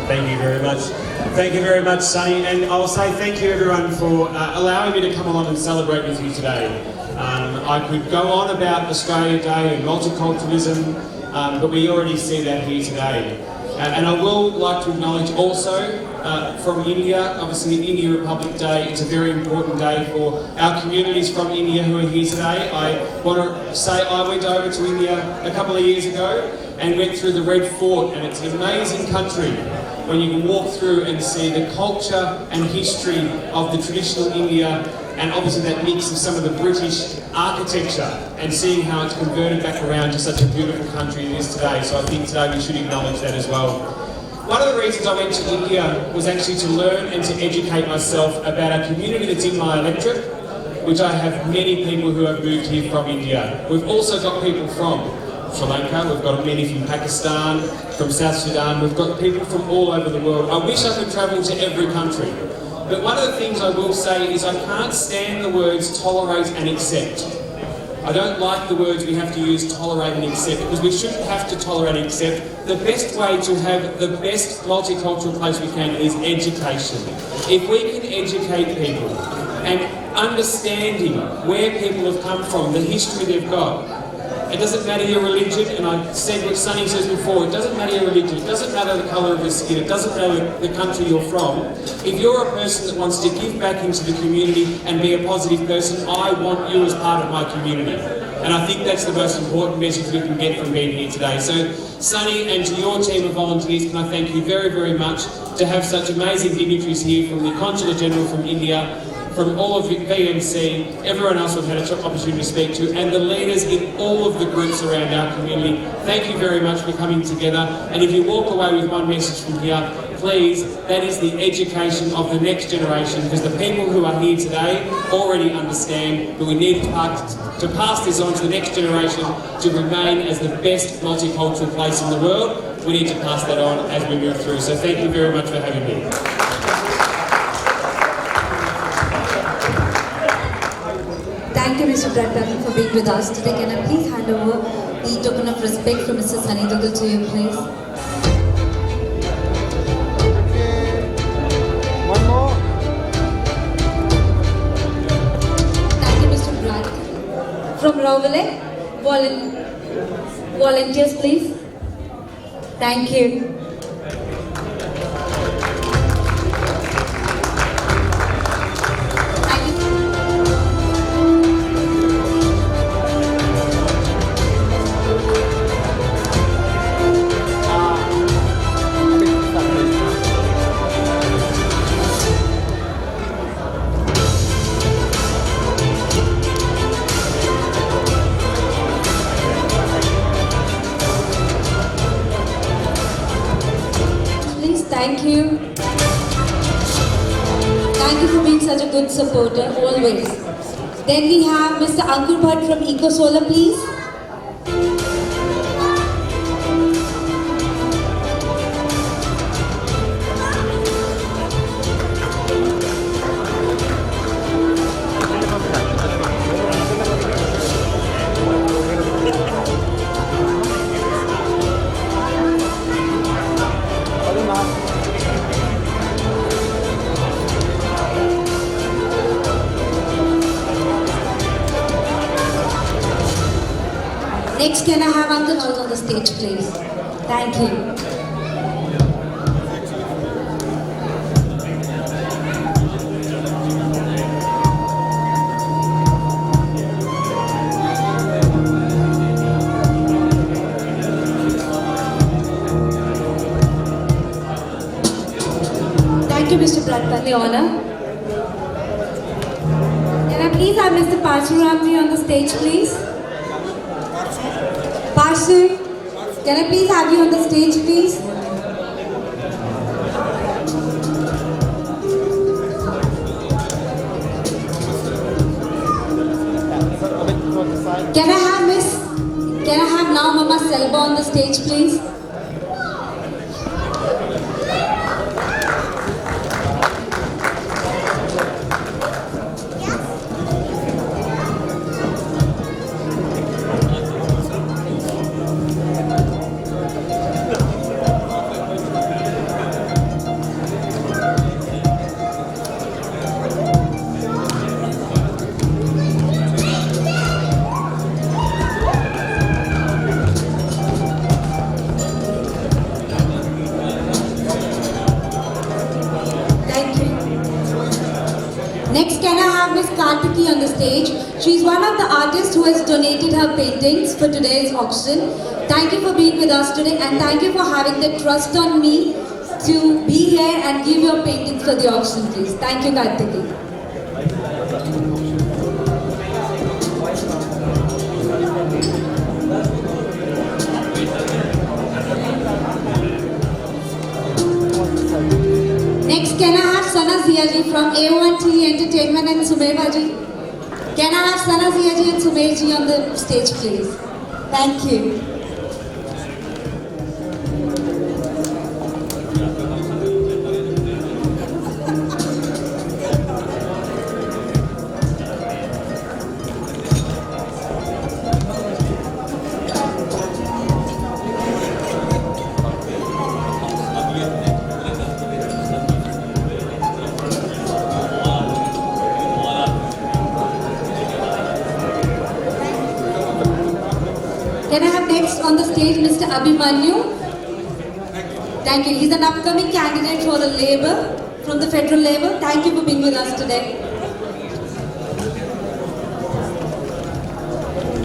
[SPEAKER 10] Thank you very much. Thank you very much, Sunny. And I'll say thank you, everyone, for allowing me to come along and celebrate with you today. I could go on about Australia Day and multiculturalism, but we already see that here today. And I will like to acknowledge also from India, obviously India Republic Day. It's a very important day for our communities from India who are here today. I want to say I went over to India a couple of years ago and went through the Red Fort, and it's an amazing country when you can walk through and see the culture and history of the traditional India, and obviously that mix of some of the British architecture and seeing how it's converted back around to such a beautiful country it is today. So I think today we should acknowledge that as well. One of the reasons I went to India was actually to learn and to educate myself about a community that's in my electorate, which I have many people who have moved here from India. We've also got people from Sri Lanka, we've got many from Pakistan, from South Sudan, we've got people from all over the world. I wish I could travel to every country. But one of the things I will say is I can't stand the words tolerate and accept. I don't like the words we have to use, tolerate and accept, because we shouldn't have to tolerate and accept. The best way to have the best multicultural place we can is education. If we can educate people and understanding where people have come from, the history they've got, it doesn't matter your religion, and I said what Sunny says before, it doesn't matter your religion, it doesn't matter the colour of your skin, it doesn't matter the country you're from. If you're a person that wants to give back into the community and be a positive person, I want you as part of my community. And I think that's the most important message we can get from being here today. So, Sunny, and to your team of volunteers, can I thank you very, very much to have such amazing dignitaries here from the Consular General from India, from all of VMC, everyone else we've had an opportunity to speak to, and the leaders in all of the groups around our community. Thank you very much for coming together. And if you walk away with one message from here, please, that is the education of the next generation, because the people who are here today already understand that we need to pass this on to the next generation to remain as the best multicultural place in the world. We need to pass that on as we move through. So thank you very much for having me.
[SPEAKER 1] Thank you, Mr. Brad Patton, for being with us today. Can I please hand over the token of respect from Mrs. Anithagal to you, please?
[SPEAKER 5] One more.
[SPEAKER 1] Thank you, Mr. Brad. From Rovale, volunteers, please. Thank you. Thank you. Thank you for being such a good supporter, always. Then we have Mr. Ankur Bhatt from EcoSolar, please. Next, can I have Uncle Charles on the stage, please? Thank you. Thank you, Mr. Pratpat, the honor. Can I please have Mr. Parsuramji on the stage, please? Parsu, can I please have you on the stage, please? Can I have now Mama Selba on the stage, please? Next, can I have Miss Kartiki on the stage? She is one of the artists who has donated her paintings for today's auction. Thank you for being with us today and thank you for having the trust on me to be here and give your paintings for the auction, please. Thank you, Kartiki. Next, can I have Sana Ziaji from A1T Entertainment and Sumer ji? Can I have Sana Ziaji and Sumer ji on the stage, please? Thank you. Can I have next on the stage Mr. Abhimanyu? Thank you. He's an upcoming candidate for the Labour, from the federal Labour. Thank you for being with us today.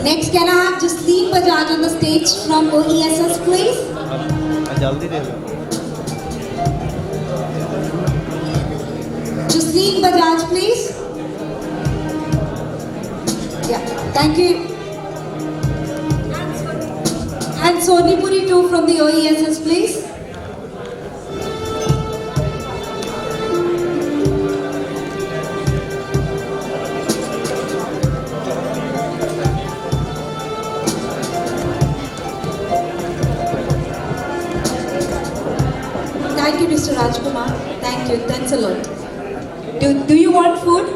[SPEAKER 1] Next, can I have Jasleen Bajaj on the stage from OESS, please? Jasleen Bajaj, please. Yeah, thank you. And Sonipuri too from the OESS, please. Thank you, Mr. Rajkumar. Thank you. Thanks a lot. Do you want food?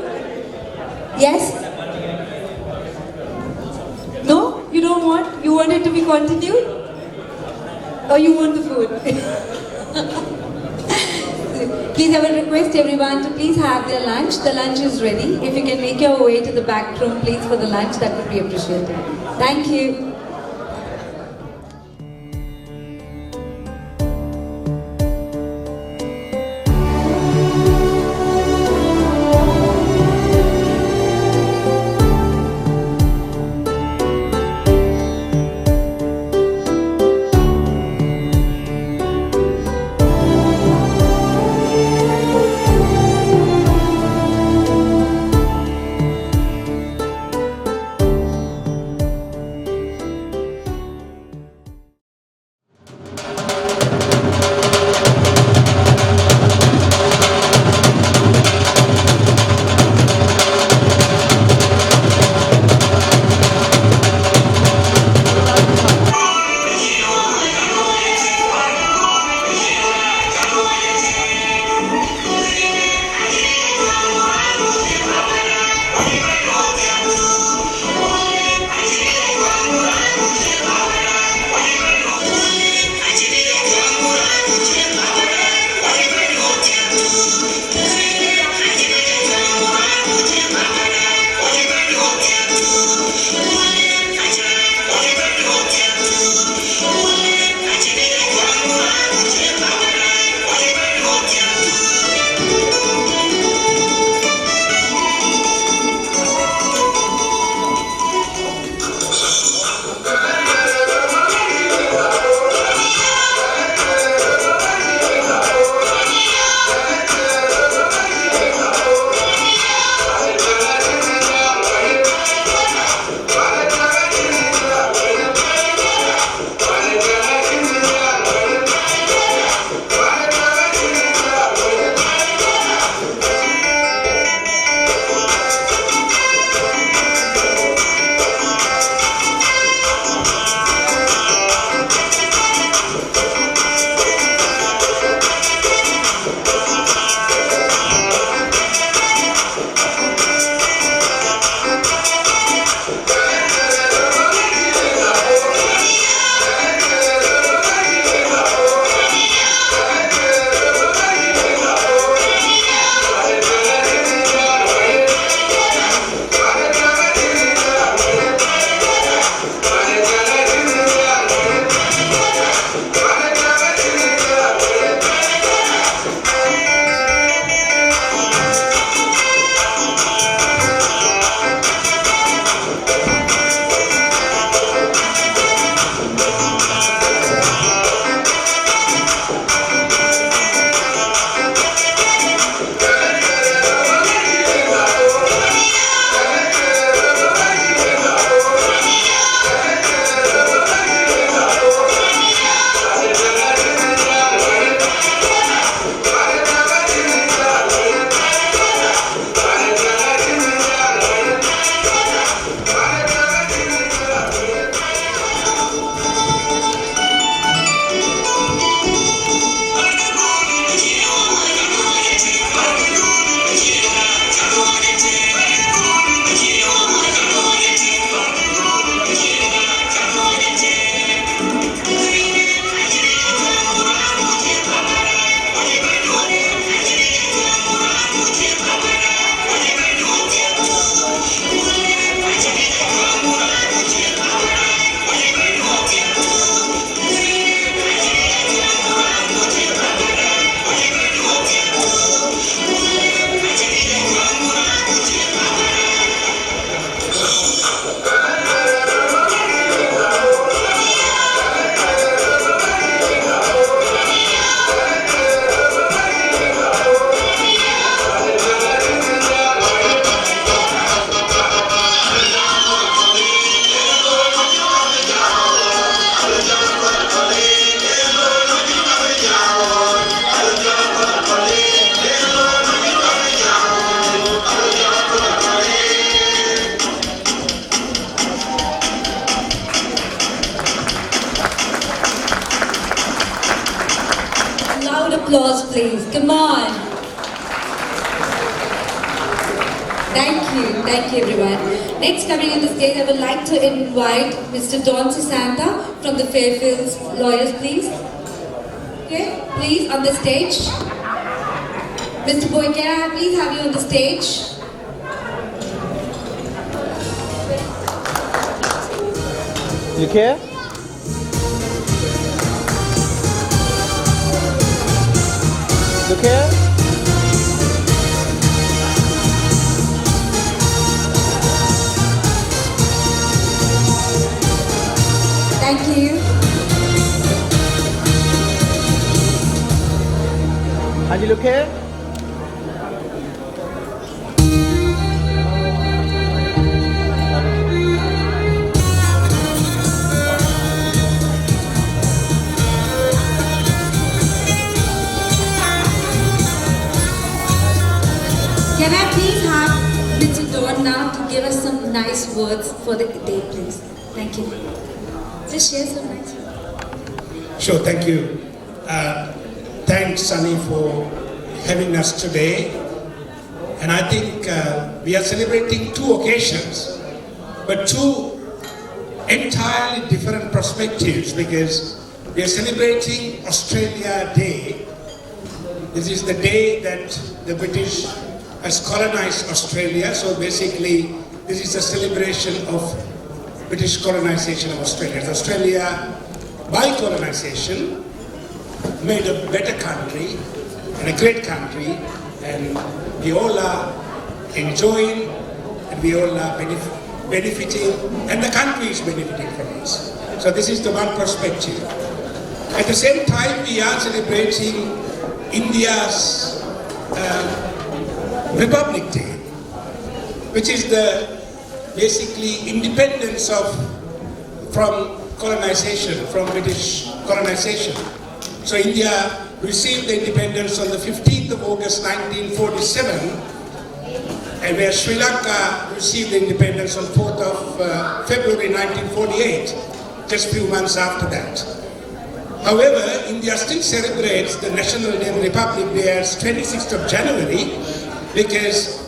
[SPEAKER 1] Yes? No? You don't want? You want it to be continued? Or you want the food? Please, I will request everyone to please have their lunch. The lunch is ready. If you can make your way to the back room, please, for the lunch, that would be appreciated. Thank you. applause, please. Come on. Thank you everyone. Next coming on the stage, I would like to invite Mr. Don Santa from the Fairfields Lawyers, please. Okay, please on the stage. Mr. Boy, can I please have you on the stage?
[SPEAKER 5] Look here. Look here.
[SPEAKER 1] Thank you.
[SPEAKER 5] Anji, look here.
[SPEAKER 1] Can I please have Mr. Don now to give us some nice words for the day, please? Thank you. Just share some nice words.
[SPEAKER 11] Sure, thank you. Thanks, Sunny, for having us today. And I think we are celebrating two occasions, but two entirely different perspectives, because we are celebrating Australia Day. This is the day that the British has colonized Australia. So basically, this is a celebration of British colonization of Australia. Australia, by colonization, made a better country and a great country, and we all are enjoying and we all are benefiting, and the country is benefiting from us. So this is the one perspective. At the same time, we are celebrating India's Republic Day, which is the basically independence from colonization, from British colonization. So India received the independence on the 15th of August 1947, and where Sri Lanka received the independence on 4th of February 1948, just a few months after that. However, India still celebrates the National Day of Republic Day as 26th of January, because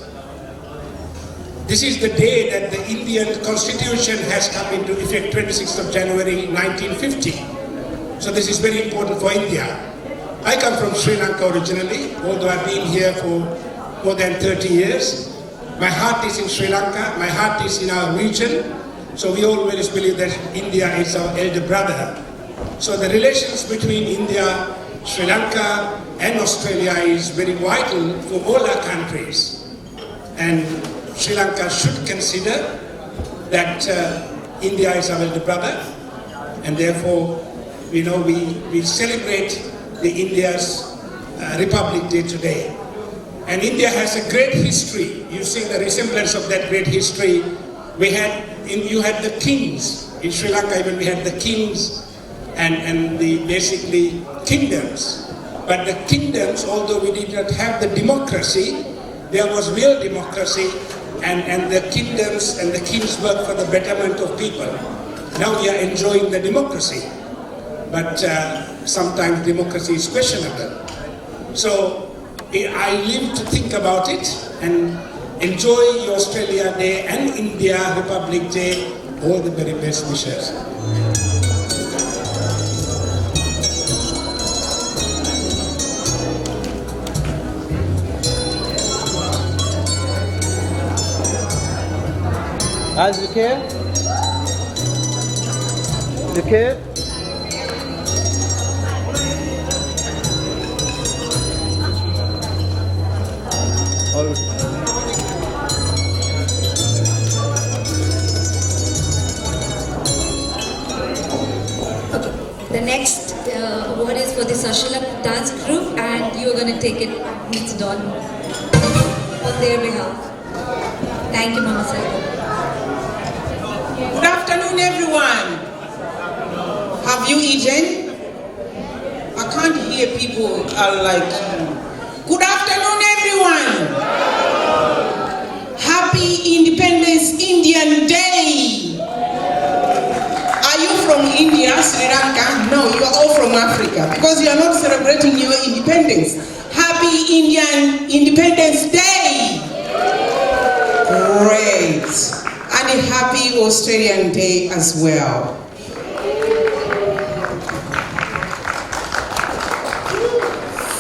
[SPEAKER 11] this is the day that the Indian Constitution has come into effect, 26th of January 1950. So this is very important for India. I come from Sri Lanka originally, although I've been here for more than 30 years. My heart is in Sri Lanka, my heart is in our region. So we always believe that India is our elder brother. So the relations between India, Sri Lanka and Australia is very vital for all our countries. And Sri Lanka should consider that India is our elder brother, and therefore, you know, we celebrate the India's Republic Day today. And India has a great history. You see the resemblance of that great history. You had the kings in Sri Lanka. Even we had the kings and the basically kingdoms. But the kingdoms, although we did not have the democracy, there was real democracy, and the kingdoms and the kings worked for the betterment of people. Now we are enjoying the democracy, but sometimes democracy is questionable. So I live to think about it and enjoy your Australia Day and India Republic Day. All the very best wishes.
[SPEAKER 5] As you care? You care? All.
[SPEAKER 1] Okay, the next award is for the Sashila dance group, and you are going to take it, Mr. Don, on their behalf. Thank you, Mama Saida.
[SPEAKER 12] Good afternoon, everyone. Have you eaten? I can't hear people like you. Good afternoon, everyone. Happy Independence Indian Day. Are you from India? India, Sri Lanka. No, you are all from Africa because you are not celebrating your independence. Happy Indian Independence Day! Great. And a happy Australian Day as well.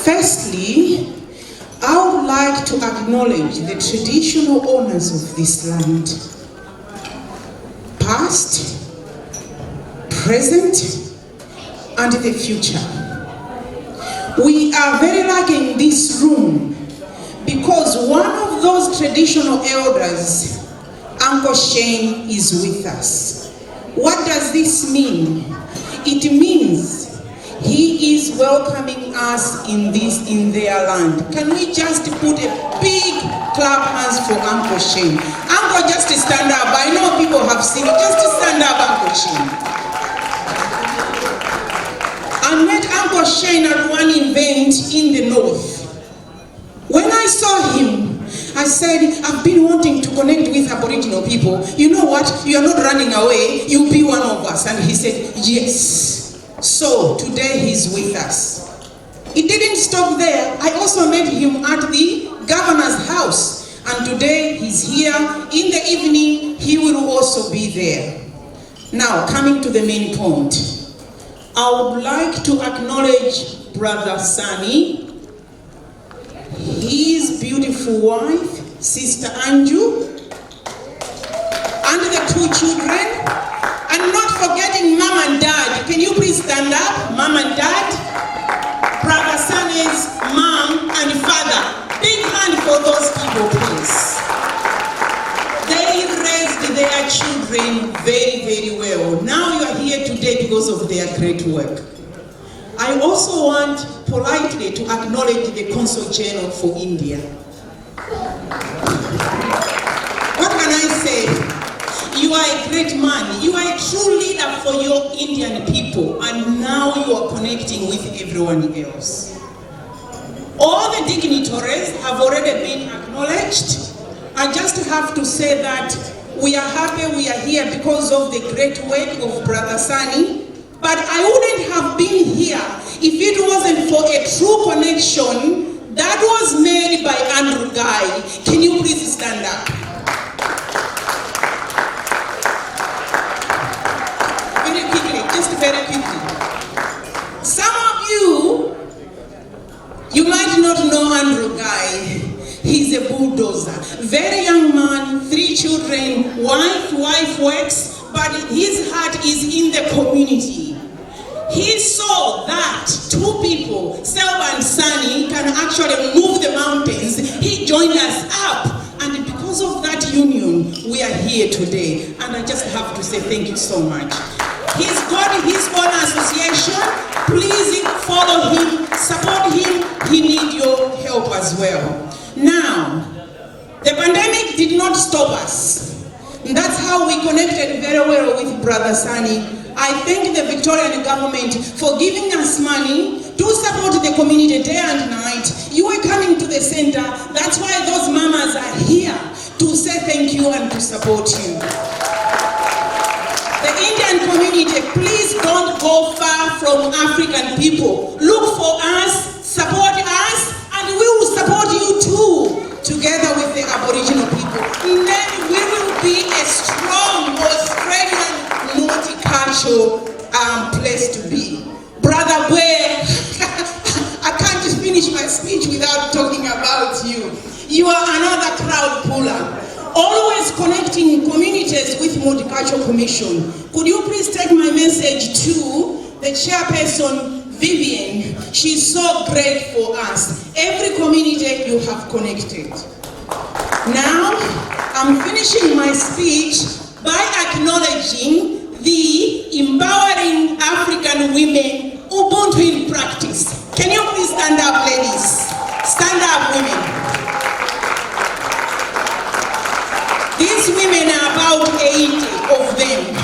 [SPEAKER 12] Firstly, I would like to acknowledge the traditional owners of this land. Past, present, and the future. We are very lucky in this room because one of those traditional elders, Uncle Shane, is with us. What does this mean? It means he is welcoming us in their land. Can we just put a big clap hands for Uncle Shane? Uncle, just stand up. I know people have seen it. Just stand up, Uncle Shane. I met Uncle Shane at one event in the north. When I saw him, I said, I've been wanting to connect with Aboriginal people. You know what? You are not running away. You'll be one of us. And he said, yes. So today he's with us. It didn't stop there. I also met him at the governor's house. And today he's here. In the evening, he will also be there. Now, coming to the main point. I would like to acknowledge Brother Sani, his beautiful wife, Sister Anju, and the 2 children, and not forgetting Mom and Dad. Can you please stand up, Mom and Dad? Brother Sani's mom and father. Big hand for those people, please. They raised their children very, very well. Now you are here today because of their great work. I also want politely to acknowledge the Consul General for India. What can I say? You are a great man. You are a true leader for your Indian people, and now you are connecting with everyone else. All the dignitaries have already been acknowledged. I just have to say that we are happy we are here because of the great work of Brother Sani. But I wouldn't have been here if it wasn't for a true connection that was made by Andrew Guy. Can you please stand up? Very quickly, just very quickly. Some of you might not know Andrew Guy. He's a bulldozer. Very young man, 3 children, wife works, but his heart is in the community. He saw that 2 people, Selva and Sani, can actually move the mountains. He joined us up. And because of that union, we are here today. And I just have to say thank you so much. He's got his own association. Please follow him, support him. He needs your help as well. Now, the pandemic did not stop us. And that's how we connected very well with Brother Sani. I thank the Victorian government for giving us money to support the community day and night. You are coming to the center. That's why those mamas are here to say thank you and to support you. The Indian community, please don't go far from African people. Look for us, support us, and we will support you too, together with the Aboriginal people. And then we will be a strong Australian multicultural place to be. Brother Boy, I can't just finish my speech without talking about you. You are another crowd puller. Always connecting communities with Multicultural Commission. Could you please take my message to the chairperson, Vivian? She's so great for us. Every community you have connected. Now, I'm finishing my speech by acknowledging the Empowering African Women Ubuntu in Practice. Can you please stand up, ladies? Stand up, women. These women are about 80 of them.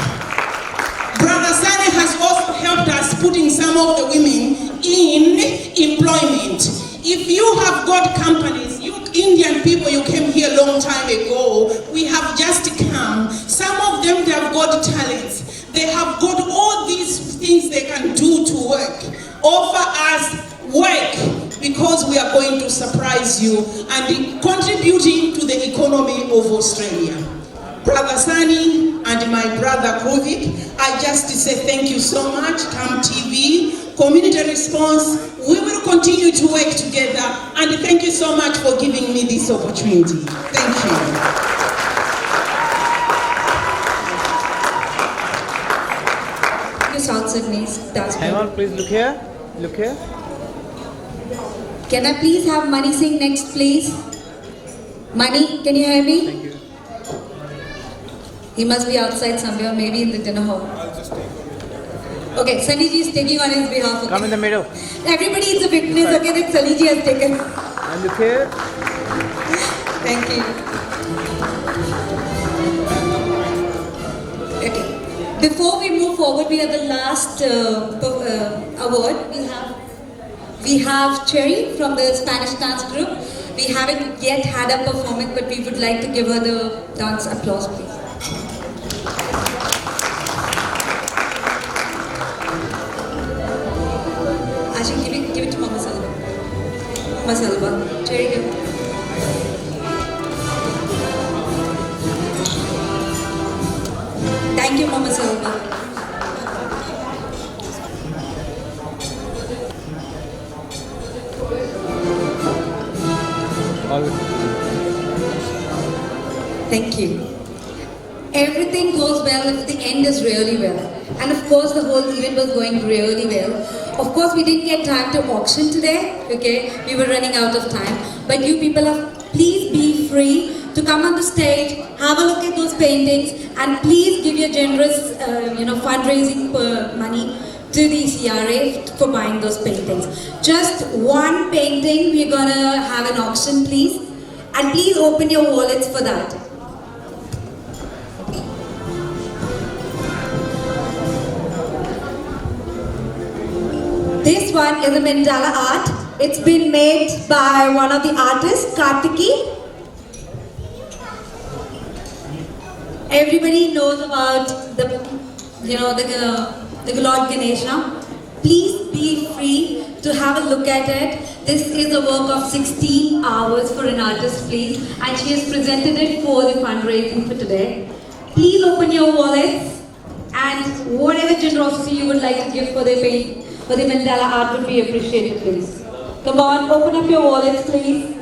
[SPEAKER 12] Brother Sani has also helped us putting some of the women in employment. If you have got companies, you Indian people, you came here a long time ago, we have just come. Some of them, they have got talents. They have got all these things they can do to work. Offer us work, because we are going to surprise you and contributing to the economy of Australia. Brother Sani and my brother Kovic, I just say thank you so much. CAM TV, community response, we will continue to work together, and thank you so much for giving me this opportunity. Thank you.
[SPEAKER 1] South Sydney's dance.
[SPEAKER 5] Hang on, please look here. Look here.
[SPEAKER 1] Can I please have Money sing next, please? Money, can you hear me?
[SPEAKER 5] Thank you.
[SPEAKER 1] He must be outside somewhere, maybe in the dinner hall. Okay, Sunny ji is taking on his behalf. Okay.
[SPEAKER 5] Come in the middle.
[SPEAKER 1] Everybody is a witness, okay, that Sunny ji has taken.
[SPEAKER 5] And look here.
[SPEAKER 1] Thank you. Okay. Before we move forward, we have the last award. We have Cherry from the Spanish dance group. We haven't yet had a performance, but we would like to give her the dance applause, please. Ashin, give it to Mama Salva. Mama Salva. Cherry, give it. Thank you, Mama Salva. Thank you. Everything goes well if the end is really well. And of course, the whole event was going really well. Of course, we didn't get time to auction today, okay? We were running out of time. But you people please be free to come on the stage, have a look at those paintings, and please give your generous, fundraising money to the CRA for buying those paintings. Just one painting, we're gonna have an auction, please. And please open your wallets for that. This one is a mandala art. It's been made by one of the artists, Kartiki. Everybody knows about the Lord Ganesha. Please be free to have a look at it. This is a work of 16 hours for an artist, please. And she has presented it for the fundraising for today. Please open your wallets, and whatever generosity you would like to give for the mandala art would be appreciated, please. Come on, open up your wallets, please.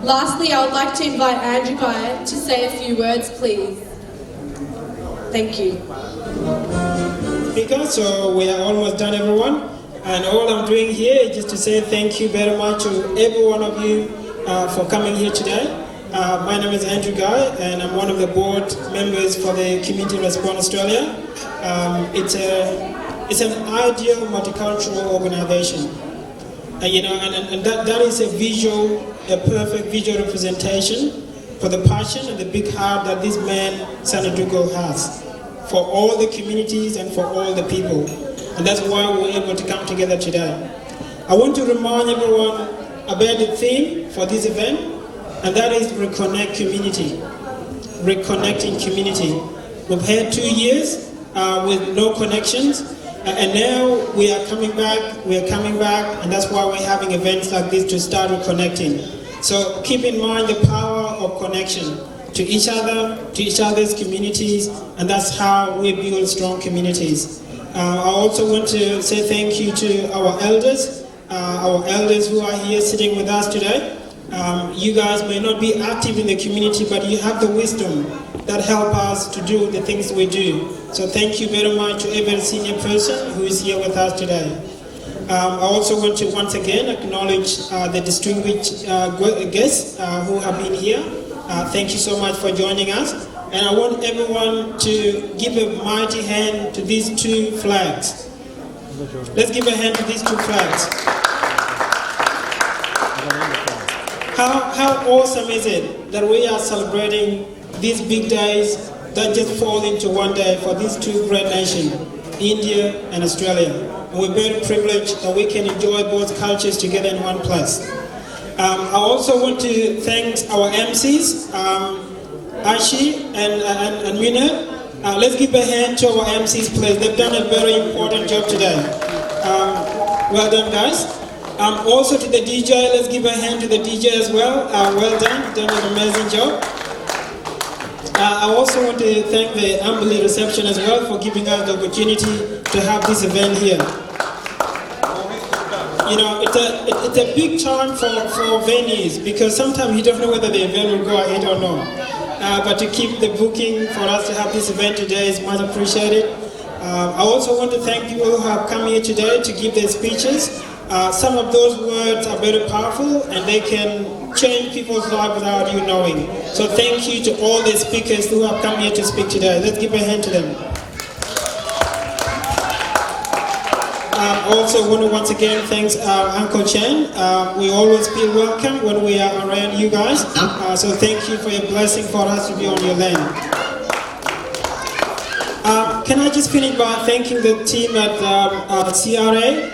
[SPEAKER 2] Lastly, I would like to invite Andrew Guy to say a few words, please. Thank you.
[SPEAKER 13] Speaker, so we are almost done, everyone. And all I'm doing here is just to say thank you very much to every one of you for coming here today. My name is Andrew Guy, and I'm one of the board members for the Community Response Australia. It's an ideal multicultural organization. And that is a perfect visual representation for the passion and the big heart that this man, Senator Dougal, has for all the communities and for all the people. And that's why we're able to come together today. I want to remind everyone about the theme for this event, and that is reconnect community. Reconnecting community. We've had 2 years with no connections, and now we are coming back, and that's why we're having events like this to start reconnecting. So keep in mind the power of connection to each other, to each other's communities, and that's how we build strong communities. I also want to say thank you to our elders who are here sitting with us today. You guys may not be active in the community, but you have the wisdom that help us to do the things we do. So thank you very much to every senior person who is here with us today. I also want to once again acknowledge the distinguished guests who have been here. Thank you so much for joining us. And I want everyone to give a mighty hand to these 2 flags. Let's give a hand to these 2 flags. How awesome is it that we are celebrating these big days that just fall into one day for these 2 great nations, India and Australia. And we're very privileged that we can enjoy both cultures together in one place. I also want to thank our MCs, Ashi and Mina. Let's give a hand to our MCs, please. They've done a very important job today. Well done, guys. Also to the DJ, let's give a hand to the DJ as well. Well done, done an amazing job. I also want to thank the Amberley reception as well for giving us the opportunity to have this event here. You know, it's a big time for venues, because sometimes you don't know whether the event will go ahead or not. But to keep the booking for us to have this event today is much appreciated. I also want to thank people who have come here today to give their speeches. Some of those words are very powerful, and they can change people's lives without you knowing. So thank you to all the speakers who have come here to speak today. Let's give a hand to them. Also want to once again thank Uncle Chen. We always feel welcome when we are around you guys. So thank you for your blessing for us to be on your land. Can I just finish by thanking the team at CRA.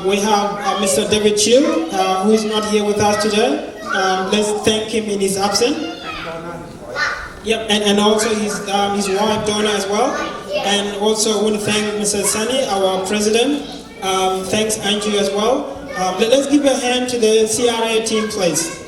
[SPEAKER 13] We have Mr. David Chill, who is not here with us today. Let's thank him in his absence. Yep, and also his wife Donna as well. And also want to thank Mr. Sunny, our president. Thanks Andrew as well. Let's give a hand to the CRA team, please.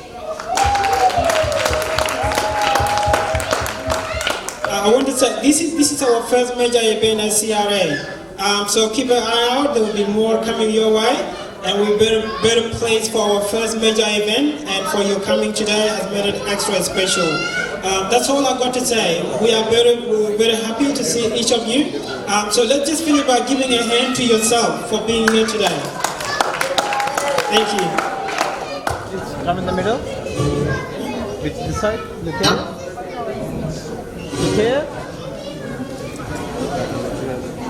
[SPEAKER 13] I want to say this is our first major event at CRA. So keep an eye out. There will be more coming your way, and we're very pleased for our first major event, and for your coming today has made it extra special. That's all I've got to say. We are very happy to see each of you. So let's just finish by giving a hand to yourself for being here today. Thank you.
[SPEAKER 5] Just come in the middle. Which this side? Look here. Look here.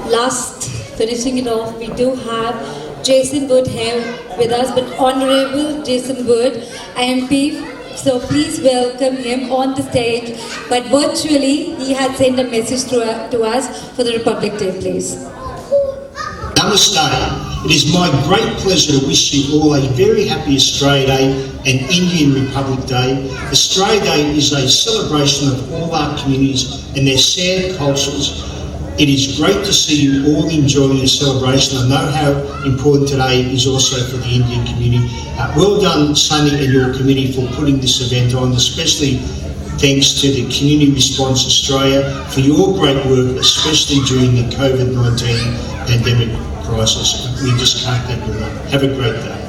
[SPEAKER 1] Last, finishing it off, we do have Jason Wood here with us, but Honorable Jason Wood, MP. So please welcome him on the stage, but virtually he had sent a message to us for the Republic Day, please.
[SPEAKER 14] Namaste. It is my great pleasure to wish you all a very happy Australia Day and Indian Republic Day. Australia Day is a celebration of all our communities and their shared cultures. It is great to see you all enjoying the celebration. I know how important today is also for the Indian community. Well done, Sunny and your committee, for putting this event on, especially thanks to the Community Response Australia for your great work, especially during the COVID-19 pandemic crisis. We just can't thank you enough. Have a great day.